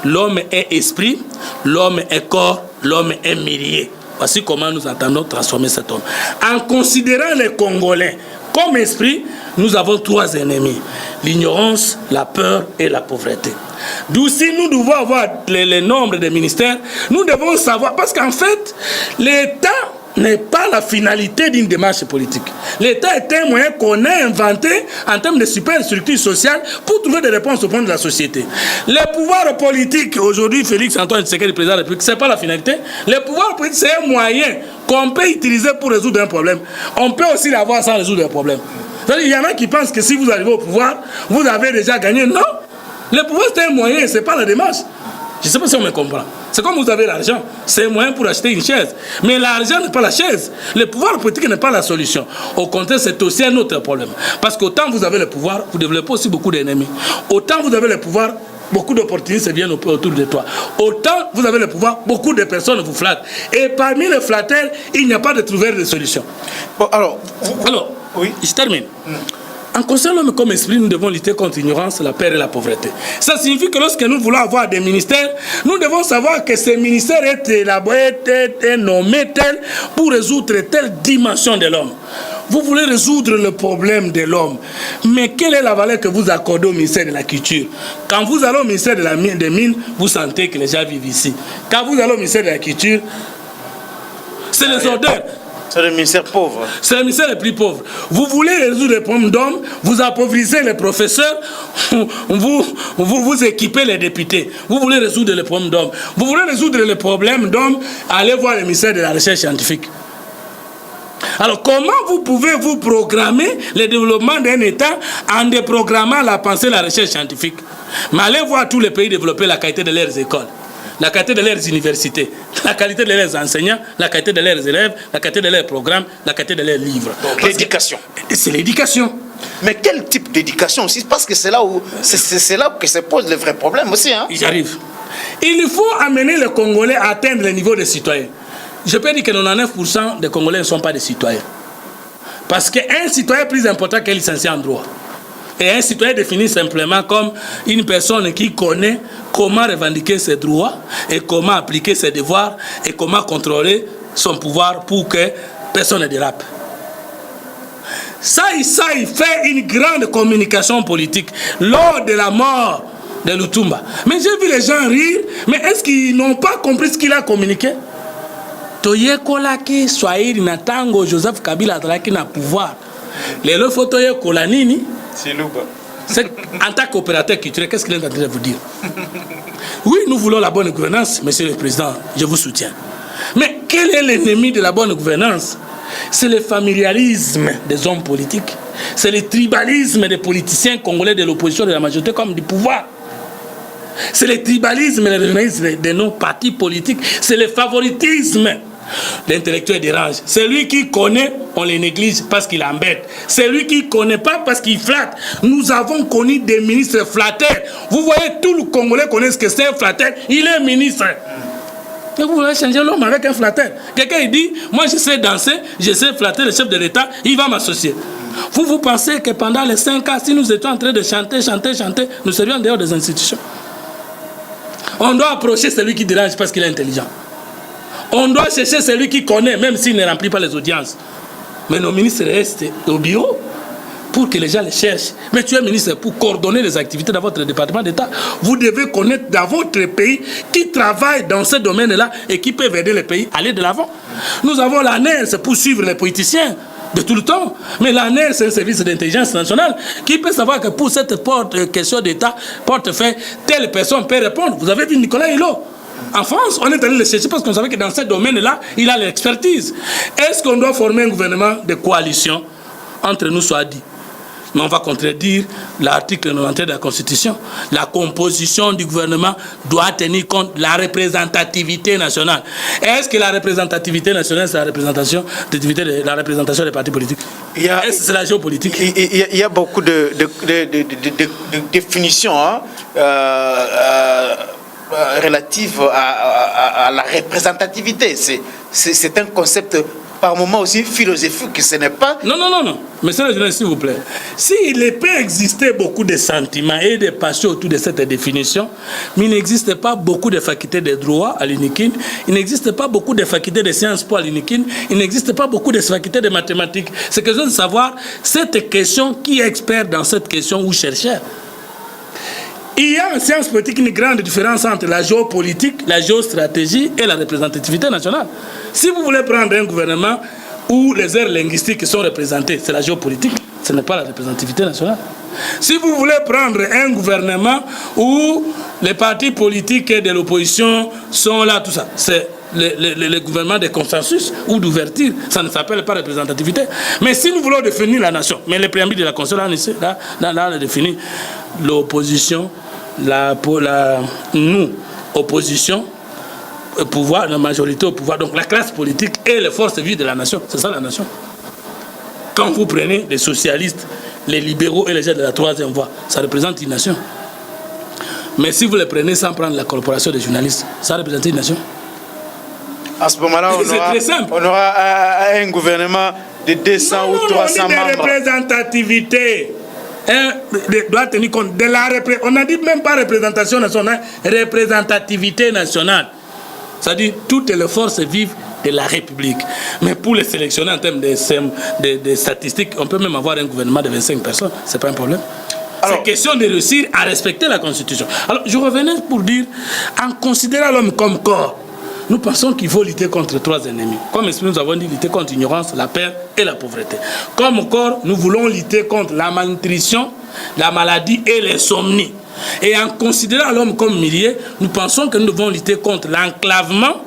L'homme est esprit, l'homme est corps, l'homme est millier. Voici comment nous entendons transformer cet homme. En considérant les Congolais comme esprit, nous avons trois ennemis. L'ignorance, la peur et la pauvreté. D'où si nous devons avoir le nombre de ministères, nous devons savoir, parce qu'en fait, l'État n'est pas la finalité d'une démarche politique. L'État est un moyen qu'on a inventé en termes de superstructure sociale pour trouver des réponses au problème de la société. Le pouvoir politique, aujourd'hui, Félix Antoine Tshisekedi, le président de la République, ce n'est pas la finalité. Le pouvoir politique, c'est un moyen qu'on peut utiliser pour résoudre un problème. On peut aussi l'avoir sans résoudre un problème. Il y en a qui pensent que si vous arrivez au pouvoir, vous avez déjà gagné. Non! Le pouvoir, c'est un moyen, ce n'est pas la démarche. Je ne sais pas si on me comprend. C'est comme vous avez l'argent, c'est un moyen pour acheter une chaise. Mais l'argent n'est pas la chaise. Le pouvoir politique n'est pas la solution. Au contraire, c'est aussi un autre problème. Parce qu'autant vous avez le pouvoir, vous développez aussi beaucoup d'ennemis. Autant vous avez le pouvoir, beaucoup d'opportunistes viennent autour de toi. Autant vous avez le pouvoir, beaucoup de personnes vous flattent. Et parmi les flatteurs, il n'y a pas de trouver de solution. Bon, alors, oui, je termine. En concernant l'homme comme esprit, nous devons lutter contre l'ignorance, la peur et la pauvreté. Ça signifie que lorsque nous voulons avoir des ministères, nous devons savoir que ces ministères est élaboré, est nommé tel pour résoudre telle dimension de l'homme. Vous voulez résoudre le problème de l'homme, mais quelle est la valeur que vous accordez au ministère de la Culture? Quand vous allez au ministère des Mines, vous sentez que les gens vivent ici. Quand vous allez au ministère de la Culture, c'est les odeurs. C'est le ministère pauvre. C'est le ministère le plus pauvre. Vous voulez résoudre les problèmes d'hommes, vous appauvrissez les professeurs, vous équipez les députés. Vous voulez résoudre les problèmes d'hommes. Vous voulez résoudre les problèmes d'hommes, allez voir le ministère de la Recherche scientifique. Alors, comment vous pouvez vous programmer le développement d'un État en déprogrammant la pensée et la recherche scientifique? Mais allez voir tous les pays développer la qualité de leurs écoles, la qualité de leurs universités, la qualité de leurs enseignants, la qualité de leurs élèves, la qualité de leurs programmes, la qualité de leurs livres. L'éducation. C'est l'éducation. Mais quel type d'éducation aussi? Parce que c'est là où que se pose le vrai problème aussi. Hein? J'arrive. Il faut amener les Congolais à atteindre le niveau des citoyens. Je peux dire que 99% des Congolais ne sont pas des citoyens. Parce qu'un citoyen est plus important qu'un licencié en droit. Et un citoyen est défini simplement comme une personne qui connaît comment revendiquer ses droits et comment appliquer ses devoirs et comment contrôler son pouvoir pour que personne ne dérape. Ça, il fait une grande communication politique lors de la mort de Lutumba. Mais j'ai vu les gens rire, mais est-ce qu'ils n'ont pas compris ce qu'il a communiqué? Toyekolaki Swahili na tango Joseph Kabila atalaki na pouvoir. Lelo faut toyekola nini? En tant qu'opérateur culturel, qu'est-ce qu'il est en train de vous dire? Oui, nous voulons la bonne gouvernance, Monsieur le Président, je vous soutiens. Mais quel est l'ennemi de la bonne gouvernance? C'est le familiarisme des hommes politiques. C'est le tribalisme des politiciens congolais de l'opposition de la majorité comme du pouvoir. C'est le tribalisme et le régionalisme de nos partis politiques. C'est le favoritisme. L'intellectuel dérange. Celui qui connaît, on le néglige parce qu'il embête. Celui qui ne connaît pas parce qu'il flatte. Nous avons connu des ministres flatteurs. Vous voyez, tout le Congolais connaît ce que c'est un flatteur. Il est ministre. Et vous voulez changer l'homme avec un flatteur. Quelqu'un il dit, moi je sais danser, je sais flatter le chef de l'État, il va m'associer. Vous pensez que pendant les 5 ans, si nous étions en train de chanter, nous serions dehors des institutions. On doit approcher celui qui dérange parce qu'il est intelligent. On doit chercher celui qui connaît, même s'il ne remplit pas les audiences. Mais nos ministres restent au bureau pour que les gens les cherchent. Mais tu es ministre pour coordonner les activités dans votre département d'État. Vous devez connaître dans votre pays qui travaille dans ce domaine-là et qui peut aider le pays à aller de l'avant. Nous avons l'ANER pour suivre les politiciens de tout le temps. Mais l'ANER, c'est un service d'intelligence nationale qui peut savoir que pour cette question d'État, portefeuille, telle personne peut répondre. Vous avez vu Nicolas Hulot. En France, on est allé le chercher parce qu'on savait que dans ce domaine-là, il a l'expertise. Est-ce qu'on doit former un gouvernement de coalition? Entre nous soit dit. Mais on va contredire l'article 93 de la Constitution. La composition du gouvernement doit tenir compte de la représentativité nationale. Est-ce que la représentativité nationale, c'est la représentation des partis politiques? Est-ce que c'est la géopolitique? Il y a beaucoup de définitions relatives à la représentativité. C'est un concept par moment aussi philosophique, ce n'est pas... Non. Monsieur le journaliste, s'il vous plaît. S'il peut exister beaucoup de sentiments et de passions autour de cette définition, mais il n'existe pas beaucoup de facultés de droit à l'UNIKIN, il n'existe pas beaucoup de facultés de sciences po à l'UNIKIN, il n'existe pas beaucoup de facultés de mathématiques. C'est question de savoir cette question, qui est expert dans cette question ou chercheur. Il y a en sciences politiques une grande différence entre la géopolitique, la géostratégie et la représentativité nationale. Si vous voulez prendre un gouvernement où les aires linguistiques sont représentées, c'est la géopolitique, ce n'est pas la représentativité nationale. Si vous voulez prendre un gouvernement où les partis politiques de l'opposition sont là, tout ça, c'est le gouvernement de consensus ou d'ouverture, ça ne s'appelle pas représentativité. Mais si nous voulons définir la nation, mais le préambule de la Constitution, là, on définit l'opposition, nous, opposition, pouvoir, la majorité au pouvoir, donc la classe politique et les forces vives de la nation. C'est ça la nation. Quand vous prenez les socialistes, les libéraux et les gens de la troisième voie, ça représente une nation. Mais si vous les prenez sans prendre la corporation des journalistes, ça représente une nation. À ce moment-là, on aura un gouvernement de 200 ou 300 membres. De représentativité. Doit tenir compte de la représentation. On n'a dit même pas représentation nationale, représentativité nationale. C'est-à-dire toutes les forces vives de la République. Mais pour les sélectionner en termes de statistiques, on peut même avoir un gouvernement de 25 personnes. Ce n'est pas un problème. C'est question de réussir à respecter la Constitution. Alors, je revenais pour dire, en considérant l'homme comme corps, nous pensons qu'il faut lutter contre 3 ennemis. Comme nous avons dit, lutter contre l'ignorance, la peur et la pauvreté. Comme corps, nous voulons lutter contre la malnutrition, la maladie et l'insomnie. Et en considérant l'homme comme milieu, nous pensons que nous devons lutter contre l'enclavement,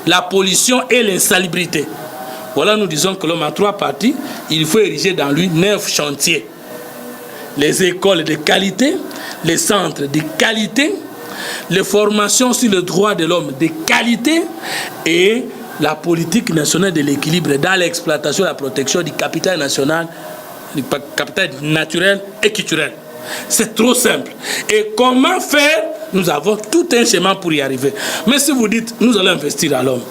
la pollution et l'insalubrité. Voilà, nous disons que l'homme a 3 parties. Il faut ériger dans lui 9 chantiers. Les écoles de qualité, les centres de qualité, les formations sur le droit de l'homme de qualité et la politique nationale de l'équilibre dans l'exploitation et la protection du capital national, du capital naturel et culturel. C'est trop simple. Et comment faire? Nous avons tout un schéma pour y arriver. Mais si vous dites, nous allons investir à l'homme,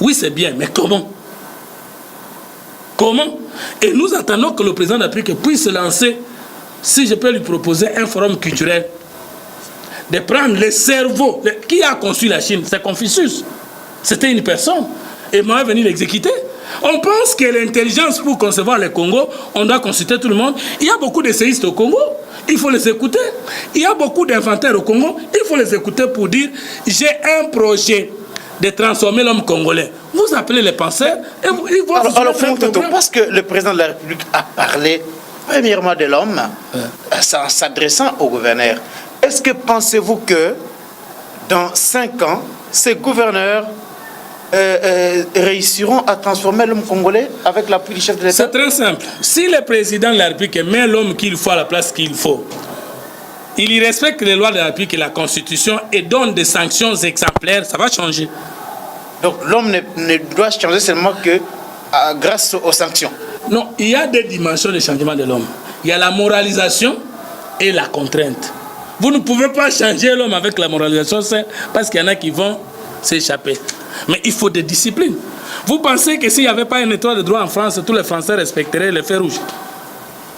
oui c'est bien, mais comment? Comment? Et nous attendons que le président de la République puisse se lancer, si je peux lui proposer un forum culturel, de prendre le cerveau. Qui a conçu la Chine? C'est Confucius. C'était une personne. Et moi, venir l'exécuter. On pense que l'intelligence pour concevoir le Congo, on doit consulter tout le monde. Il y a beaucoup d'essayistes au Congo. Il faut les écouter. Il y a beaucoup d'inventaires au Congo. Il faut les écouter pour dire, j'ai un projet de transformer l'homme congolais. Vous appelez les penseurs et ils vont... Alors, parce que le président de la République a parlé premièrement de l'homme en s'adressant au gouverneur. Est-ce que pensez-vous que dans 5 ans, ces gouverneurs réussiront à transformer l'homme congolais avec l'appui du chef de l'État? C'est très simple. Si le président de la République met l'homme qu'il faut à la place qu'il faut, il y respecte les lois de la République et la Constitution et donne des sanctions exemplaires, ça va changer. Donc l'homme ne doit changer seulement que grâce aux sanctions? Non, il y a des dimensions de changement de l'homme. Il y a la moralisation et la contrainte. Vous ne pouvez pas changer l'homme avec la moralisation parce qu'il y en a qui vont s'échapper. Mais il faut des disciplines. Vous pensez que s'il n'y avait pas un état de droit en France, tous les Français respecteraient le fer rouge?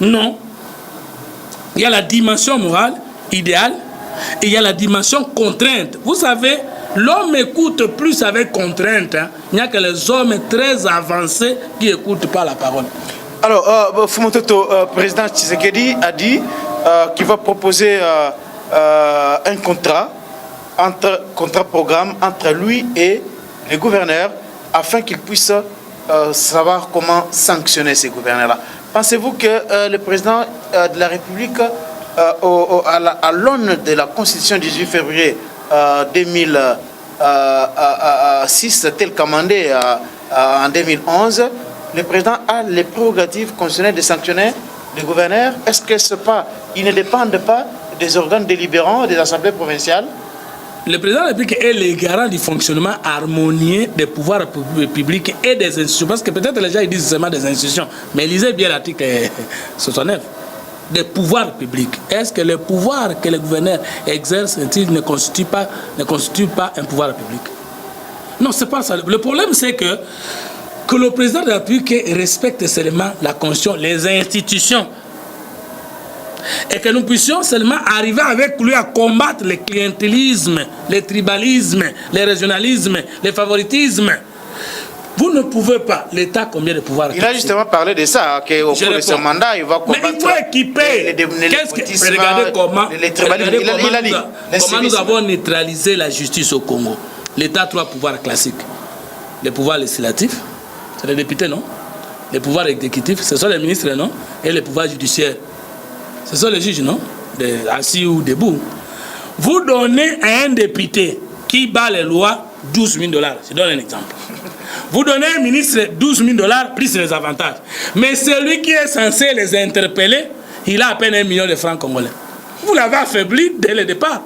Non. Il y a la dimension morale, idéale, et il y a la dimension contrainte. Vous savez, l'homme écoute plus avec contrainte. Il n'y a que les hommes très avancés qui n'écoutent pas la parole. Alors, Fumototo, président Tshisekedi a dit qu'il va proposer un contrat-programme entre lui et les gouverneurs afin qu'ils puissent savoir comment sanctionner ces gouverneurs-là. Pensez-vous que le président de la République, à l'aune de la Constitution du 18 février 2000, 6 tel qu'amendé en 2011, le président a les prérogatives constitutionnelles de sanctionner les gouverneurs. Est-ce qu'ils ne dépendent pas des organes délibérants des assemblées provinciales? Le président de la République est le garant du fonctionnement harmonieux des pouvoirs publics et des institutions. Parce que peut-être les gens ils disent seulement des institutions, mais lisez bien l'article 69. Des pouvoirs publics. Est-ce que le pouvoir que le gouverneur exerce ne constitue pas un pouvoir public? Non, c'est pas ça. Le problème, c'est que le président de la République respecte seulement la Constitution, les institutions. Et que nous puissions seulement arriver avec lui à combattre le clientélisme, le tribalisme, le régionalisme, le favoritisme. Vous ne pouvez pas, l'État combien de pouvoirs? Il a justement parlé de ça, qu'au cours de ce mandat, il va combattre. Mais il faut équiper. Regardez comment nous avons neutralisé la justice au Congo. L'État a 3 pouvoirs classiques. Le pouvoir législatif, c'est les députés, non? Le pouvoir exécutif, ce sont les ministres, non? Et le pouvoir judiciaire, ce sont les juges, non? Assis ou debout. Vous donnez à un député qui bat les lois $12 000. Je donne un exemple. Vous donnez à un ministre $12 000 plus les avantages. Mais celui qui est censé les interpeller, il a à peine 1 million de francs congolais. Vous l'avez affaibli dès le départ.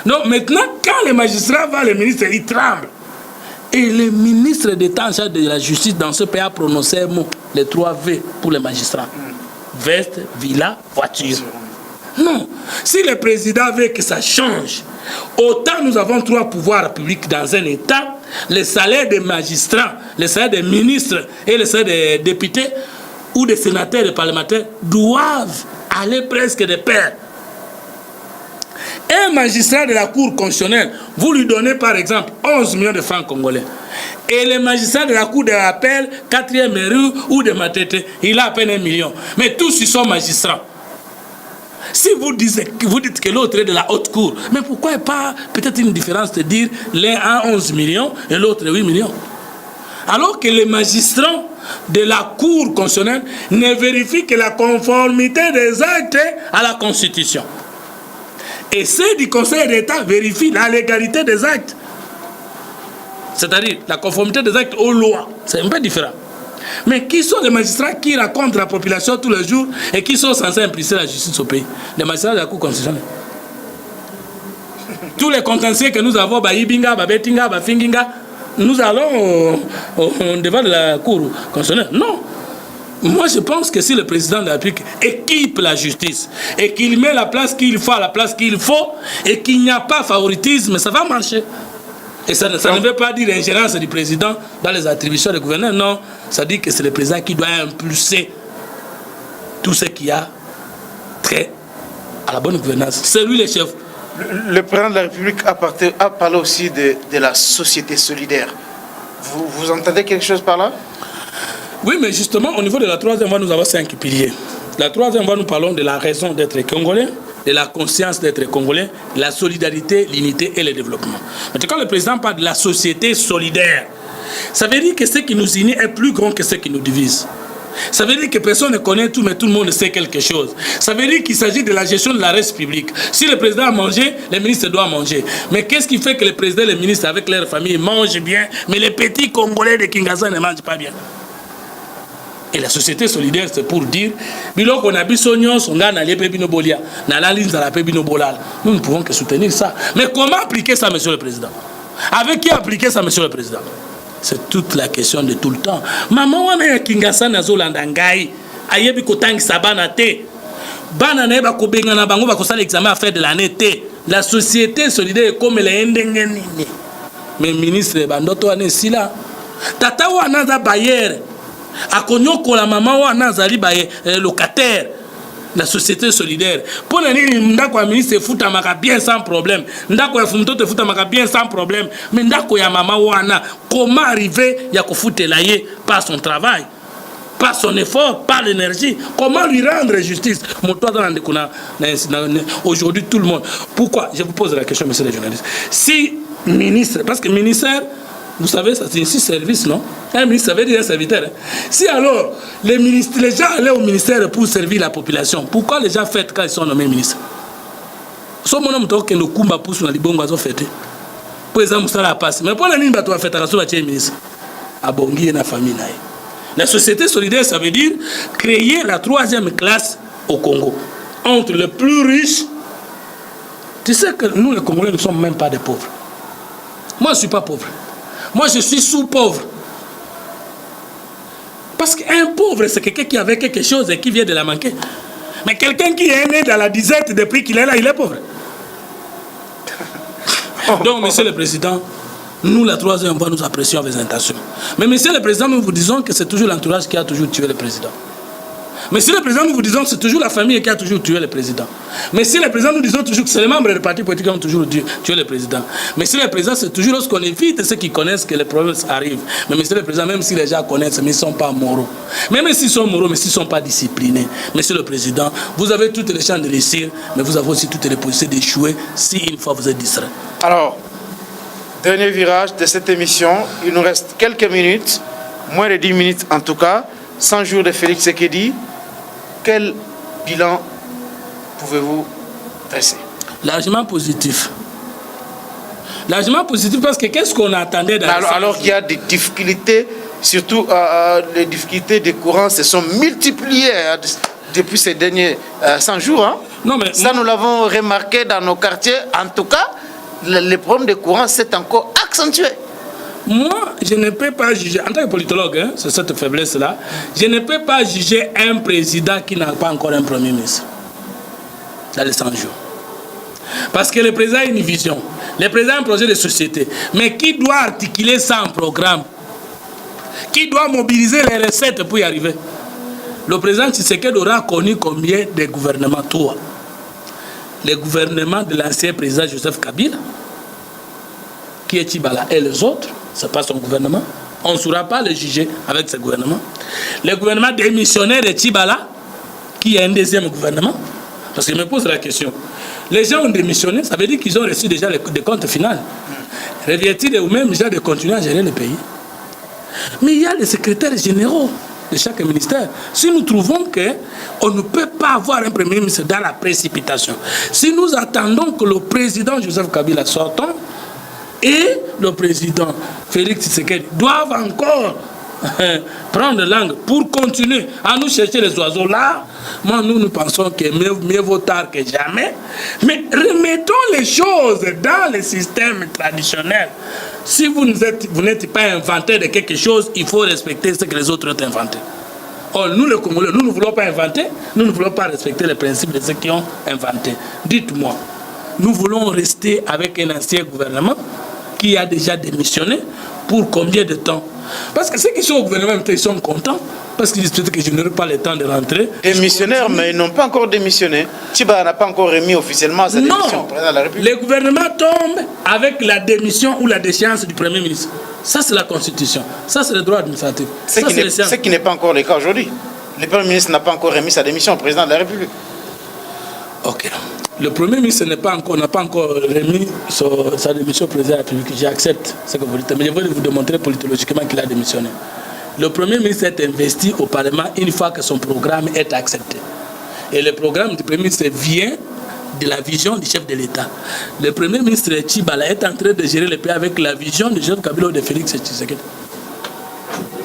Donc maintenant, quand les magistrats voient les ministres, ils tremblent. Et le ministre d'État en charge de la justice dans ce pays a prononcé un mot, les 3 V pour les magistrats. Veste, villa, voiture. Non. Si le président veut que ça change, autant nous avons 3 pouvoirs publics dans un État, les salaires des magistrats, les salaires des ministres et les salaires des députés ou des sénateurs et des parlementaires doivent aller presque de pair. Un magistrat de la Cour constitutionnelle, vous lui donnez par exemple 11 millions de francs congolais. Et le magistrat de la Cour de l'appel, 4e rue ou de Matete, il a à peine 1 million. Mais tous ils sont magistrats. Si vous dites que l'autre est de la haute cour, mais pourquoi pas peut-être une différence de dire l'un a 11 millions et l'autre 8 millions? Alors que les magistrats de la Cour constitutionnelle ne vérifient que la conformité des actes à la Constitution. Et ceux du Conseil d'État vérifient la légalité des actes. C'est-à-dire la conformité des actes aux lois. C'est un peu différent. Mais qui sont les magistrats qui racontent la population tous les jours et qui sont censés impliquer la justice au pays? Les magistrats de la Cour constitutionnelle. Tous les contentieux que nous avons, Ibinga, Betinga, Finginga, nous allons devant de la Cour constitutionnelle. Non. Moi, je pense que si le président de la République équipe la justice et qu'il met la place qu'il faut à la place qu'il faut et qu'il n'y a pas favoritisme, ça va marcher. Et ça ne veut pas dire l'ingérence du président dans les attributions du gouverneur, non. Ça dit que c'est le président qui doit impulser tout ce qui a trait à la bonne gouvernance. C'est lui le chef. Le président de la République a parlé aussi de la société solidaire. Vous entendez quelque chose par là? Oui, mais justement, au niveau de la 3e voie, nous avons 5 piliers. La 3e voie, nous parlons de la raison d'être congolais, de la conscience d'être congolais, la solidarité, l'unité et le développement. Mais quand le président parle de la société solidaire, ça veut dire que ce qui nous unit est plus grand que ce qui nous divise. Ça veut dire que personne ne connaît tout, mais tout le monde sait quelque chose. Ça veut dire qu'il s'agit de la gestion de la res publique. Si le président a mangé, les ministres doivent manger. Mais qu'est-ce qui fait que le président et les ministres, avec leur famille, mangent bien, mais les petits Congolais de Kinshasa ne mangent pas bien? Et la société solidaire, c'est pour dire, nous ne pouvons que soutenir ça. Mais comment appliquer ça, monsieur le président? Avec qui appliquer ça, monsieur le président? C'est toute la question de tout le temps. Maman, on est à Kinshasa, Nazolanda Ngai, Ayebi Kotang Sabanate, Banane Bakobenga na Bango Bakosal examen à faire de l'année T. La société solidaire est comme les Ndengenini. Mais ministre Bandoto ane sila. Tata wana za bayer. Akonyoko la maman wana zali baye locataire. La société solidaire. Pour nani ndako ya ministre futa maka bien sans problème. Ndako ya fumutoto futa maka bien sans problème. Mais ndako ya maman wana comment arriver ya kofuta la ye par son travail, par son effort, par l'énergie. Comment lui rendre justice? Aujourd'hui tout le monde. Pourquoi? Je vous pose la question, monsieur le journaliste. Si ministre, parce que ministère, vous savez, ça c'est ici service, non? Un ministre, ça veut dire un serviteur. Hein? Si alors, les gens allaient au ministère pour servir la population, pourquoi les gens fêtent quand ils sont nommés ministres? Pour exemple, ça passe. Mais pour la ligne, tu vas faire ta ministre. Abongi et la famille. La société solidaire, ça veut dire créer la troisième classe au Congo. Entre les plus riches. Tu sais que nous, les Congolais, ne sommes même pas des pauvres. Moi, je ne suis pas pauvre. Moi, je suis sous-pauvre. Parce qu'un pauvre, c'est quelqu'un qui avait quelque chose et qui vient de la manquer. Mais quelqu'un qui est né dans la disette depuis qu'il est là, il est pauvre. Donc, monsieur le Président, nous, la troisième fois, nous apprécions vos intentions. Mais monsieur le Président, nous vous disons que c'est toujours l'entourage qui a toujours tué le Président. Monsieur le Président, nous vous disons que c'est toujours la famille qui a toujours tué le Président. Monsieur le Président, nous disons toujours que c'est les membres des partis politiques qui ont toujours tué le Président. Monsieur le Président, c'est toujours lorsqu'on évite ceux qui connaissent que les problèmes arrivent. Mais Monsieur le Président, même si les gens connaissent, mais ils ne sont pas moraux. Même s'ils sont moraux, mais s'ils ne sont pas disciplinés. Monsieur le Président, vous avez toutes les chances de réussir, mais vous avez aussi toutes les possibilités d'échouer si une fois vous êtes distrait. Alors, dernier virage de cette émission. Il nous reste quelques minutes, moins de 10 minutes en tout cas. 100 jours de Félix Tshisekedi. Quel bilan pouvez-vous dresser? Largement positif. Largement positif parce que qu'est-ce qu'on attendait dans alors qu'il y a des difficultés, surtout les difficultés de courant se sont multipliées depuis ces derniers 100 jours. Hein? Non, mais ça, nous l'avons remarqué dans nos quartiers. En tout cas, le problème de courant s'est encore accentué. Moi, je ne peux pas juger, en tant que politologue, hein, c'est cette faiblesse-là, je ne peux pas juger un président qui n'a pas encore un premier ministre dans les 100 jours. Parce que le président a une vision, le président a un projet de société, mais qui doit articuler ça en programme? Qui doit mobiliser les recettes pour y arriver? Le président Tshisekedi aura connu combien de gouvernements? 3. Le gouvernement de l'ancien président Joseph Kabila, qui est Tchibala, et les autres. Ce n'est pas son gouvernement. On ne saura pas le juger avec ce gouvernement. Le gouvernement démissionnaire de Tchibala, qui est un deuxième gouvernement. Parce qu'il me pose la question. Les gens ont démissionné, ça veut dire qu'ils ont reçu déjà les comptes finaux. Revient-il ou même déjà de continuer à gérer le pays? Mais il y a les secrétaires généraux de chaque ministère. Si nous trouvons qu'on ne peut pas avoir un premier ministre dans la précipitation, si nous attendons que le président Joseph Kabila sorte, et le président Félix Tshisekedi doivent encore prendre langue pour continuer à nous chercher les oiseaux là. Moi, nous pensons que mieux vaut tard que jamais. Mais remettons les choses dans le système traditionnel. Si vous n'êtes pas inventeur de quelque chose, il faut respecter ce que les autres ont inventé. Or, nous, les Congolais, nous ne voulons pas inventer, nous ne voulons pas respecter les principes de ceux qui ont inventé. Dites-moi, nous voulons rester avec un ancien gouvernement qui a déjà démissionné pour combien de temps? Parce que ceux qui sont au gouvernement, ils sont contents parce qu'ils disent peut-être que je n'aurai pas le temps de rentrer. Démissionnaires, mais ils n'ont pas encore démissionné. Tchiba n'a pas encore remis officiellement sa démission au président de la République. Le gouvernement tombe avec la démission ou la déchéance du Premier ministre. Ça, c'est la Constitution. Ça, c'est le droit administratif. Ce qui n'est pas encore le cas aujourd'hui. Le Premier ministre n'a pas encore remis sa démission au président de la République. Ok. Le Premier ministre n'a pas encore remis sa démission au président de la République. J'accepte ce que vous dites, mais je vais vous démontrer politologiquement qu'il a démissionné. Le Premier ministre est investi au Parlement une fois que son programme est accepté. Et le programme du Premier ministre vient de la vision du chef de l'État. Le Premier ministre Tchibala est en train de gérer le pays avec la vision du chef Kabila de Félix Tshisekedi.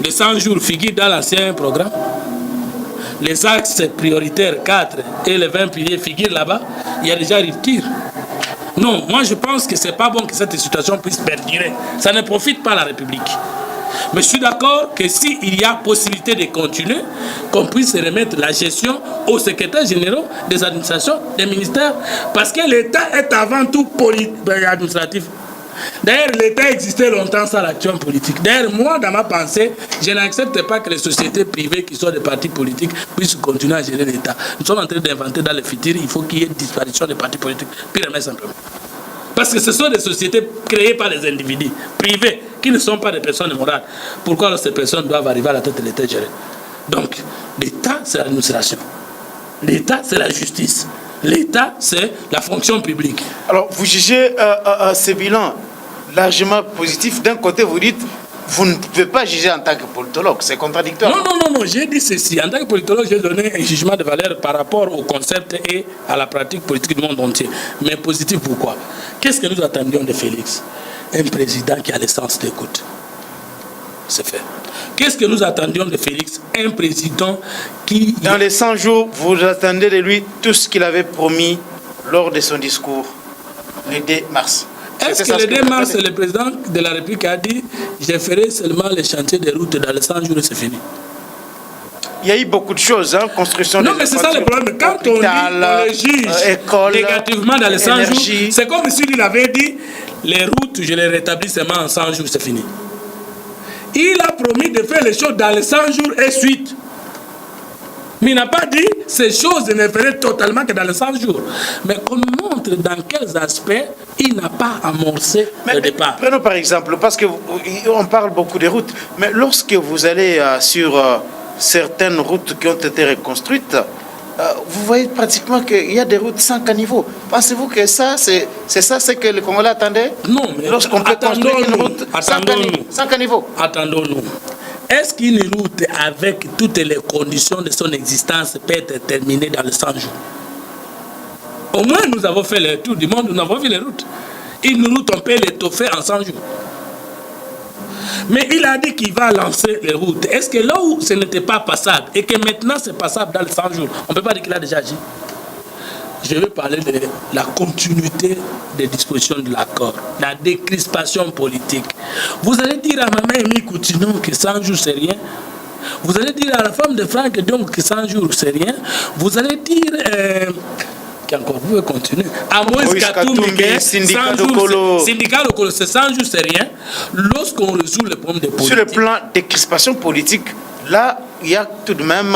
Les 100 jours figurent dans l'ancien programme. Les axes prioritaires 4 et les 20 piliers figurent là-bas. Il y a déjà rupture. Non, moi je pense que ce n'est pas bon que cette situation puisse perdurer. Ça ne profite pas à la République. Mais je suis d'accord que s'il y a possibilité de continuer, qu'on puisse remettre la gestion aux secrétaires généraux des administrations, des ministères, parce que l'État est avant tout administratif. D'ailleurs, l'État existait longtemps sans l'action politique. D'ailleurs, moi, dans ma pensée, je n'accepte pas que les sociétés privées qui sont des partis politiques puissent continuer à gérer l'État. Nous sommes en train d'inventer dans le futur, il faut qu'il y ait disparition des partis politiques. Pire, mais simplement. Parce que ce sont des sociétés créées par des individus privés qui ne sont pas des personnes morales. Pourquoi alors ces personnes doivent arriver à la tête de l'État géré? Donc, l'État, c'est l'administration. L'État, c'est la justice. L'État, c'est la fonction publique. Alors, vous jugez ce bilan largement positif. D'un côté, vous dites, vous ne pouvez pas juger en tant que politologue. C'est contradictoire. Non, j'ai dit ceci. En tant que politologue, j'ai donné un jugement de valeur par rapport au concept et à la pratique politique du monde entier. Mais positif, pourquoi? Qu'est-ce que nous attendions de Félix? un président qui a le sens d'écoute. C'est fait. Qu'est-ce que nous attendions de Félix? Un président qui... Dans les 100 jours, vous attendez de lui tout ce qu'il avait promis lors de son discours le 2 mars. Est-ce que le 2 mars, le président de la République a dit « Je ferai seulement les chantiers de route dans les 100 jours et c'est fini ». Il y a eu beaucoup de choses, hein, construction non, mais c'est ça le problème. Quand on le juge négativement dans les 100 jours, c'est comme s'il avait dit les routes, je les rétablis seulement en 100 jours, c'est fini. Il a promis de faire les choses dans les 100 jours et suite. Mais il n'a pas dit ces choses ne feraient totalement que dans les 100 jours. Mais on montre dans quels aspects il n'a pas amorcé le départ. Prenons par exemple, parce qu'on parle beaucoup des routes, mais lorsque vous allez sur certaines routes qui ont été reconstruites, vous voyez pratiquement qu'il y a des routes sans caniveau. Pensez-vous que ça, c'est ça ce que le Congolais attendait? Non, mais lorsqu'on peut construire une route sans caniveau. Attendons-nous. Est-ce qu'une route avec toutes les conditions de son existence peut être terminée dans les 100 jours? Au moins, nous avons fait le tour du monde, nous avons vu les routes. Une route, on peut l'étoffer en 100 jours. Mais il a dit qu'il va lancer les routes. Est-ce que là où ce n'était pas passable et que maintenant c'est passable dans les 100 jours, on ne peut pas dire qu'il a déjà agi? Je vais parler de la continuité des dispositions de l'accord, la décrispation politique. Vous allez dire à Maman Amy Coutinho que 100 jours c'est rien. Vous allez dire à la femme de Franck Diom que 100 jours c'est rien. Vous allez dire... Encore, vous pouvez continuer. À Moïse Katumbi, syndicat de Kolo, c'est 100 jours, c'est rien. Lorsqu'on résout le problème des politiques. Sur le plan des crispations politiques, là, il y a tout de même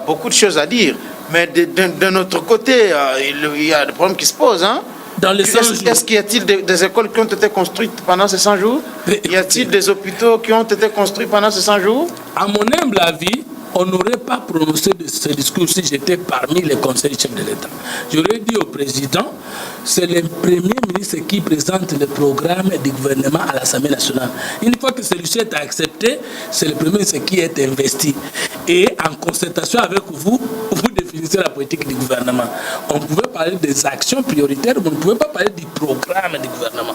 beaucoup de choses à dire. Mais de notre côté, il y a des problèmes qui se posent. Hein? Est-ce qu'il y a-t-il des écoles qui ont été construites pendant ces 100 jours? Y a-t-il des hôpitaux qui ont été construits pendant ces 100 jours? À mon humble avis, on n'aurait pas prononcé de ce discours si j'étais parmi les conseillers chefs de l'État. J'aurais dit au président, c'est le premier ministre qui présente le programme du gouvernement à l'Assemblée nationale. Une fois que celui-ci est accepté, c'est le premier ministre qui est investi. Et en concertation avec vous, vous définissez la politique du gouvernement. On pouvait parler des actions prioritaires, mais on ne pouvait pas parler du programme du gouvernement.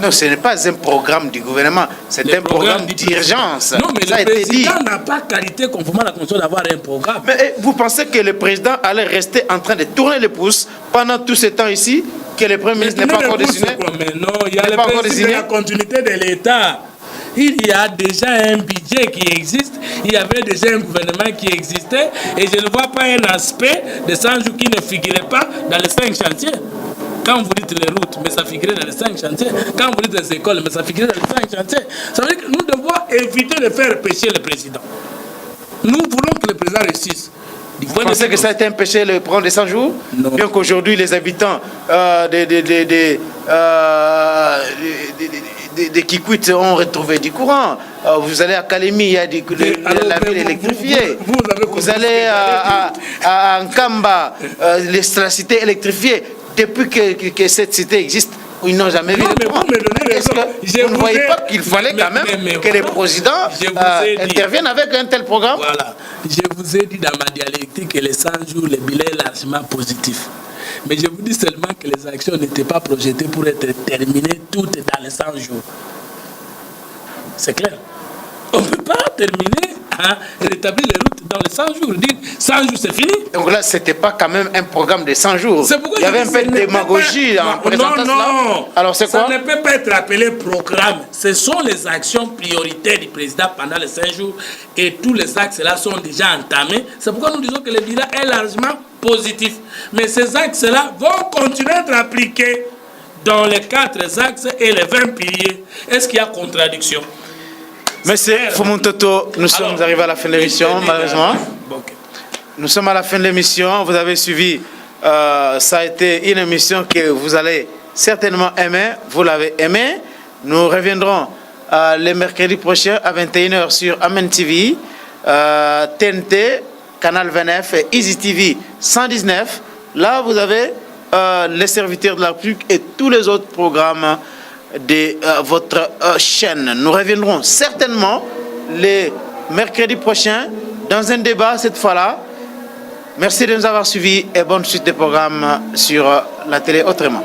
Non, ce n'est pas un programme du gouvernement, c'est un programme d'urgence. Non, mais le président n'a pas qualité conformément à la condition d'avoir un programme. Mais vous pensez que le président allait rester en train de tourner les pouces pendant tout ce temps ici, que le Premier ministre n'est pas encore désigné? Mais non, il y a le principe de la continuité de l'État. Il y a déjà un budget qui existe, il y avait déjà un gouvernement qui existait, et je ne vois pas un aspect de 100 jours qui ne figurait pas dans les 5 chantiers. Quand vous dites les routes, mais ça figurait dans les 5 chantiers. Quand vous dites les écoles, mais ça figurait dans les 5 chantiers. Ça veut dire que nous devons éviter de faire pécher le président. Nous voulons que le président réussisse. Vous pensez que ça a été un péché le programme des 100 jours? Non. Bien qu'aujourd'hui, les habitants de Kikwit ont retrouvé du courant. Vous allez à Kalemi, il y a la ville électrifiée. Vous allez à Nkamba, la cité électrifiée. Depuis que cette cité existe, ils n'ont jamais vu le courant. Est-ce que vous ne voyez pas qu'il fallait quand même que le président intervienne avec un tel programme? Voilà. Je vous ai dit dans ma dialectique que les 100 jours, le bilan est largement positif. Mais je vous dis seulement que les actions n'étaient pas projetées pour être terminées toutes dans les 100 jours. C'est clair. On ne peut pas terminer à rétablir les routes dans les 100 jours. Dire 100 jours, c'est fini. Donc là, ce n'était pas quand même un programme de 100 jours. Il y avait un peu de démagogie en présentant cela. Non. Alors c'est quoi? Ça ne peut pas être appelé programme. Ce sont les actions prioritaires du président pendant les 5 jours. Et tous les axes-là sont déjà entamés. C'est pourquoi nous disons que le bilan est largement positif. Mais ces axes-là vont continuer à être appliqués dans les 4 axes et les 20 piliers. Est-ce qu'il y a contradiction? Monsieur Fumuntoto, nous sommes arrivés à la fin de l'émission, malheureusement. Nous sommes à la fin de l'émission. Vous avez suivi, ça a été une émission que vous allez certainement aimer. Vous l'avez aimé. Nous reviendrons le mercredi prochain à 21h sur Amen TV, TNT, Canal 29 et Easy TV 119. Là, vous avez les serviteurs de la République et tous les autres programmes de votre chaîne. Nous reviendrons certainement les mercredis prochains dans un débat cette fois-là. Merci de nous avoir suivis et bonne suite des programmes sur la télé autrement.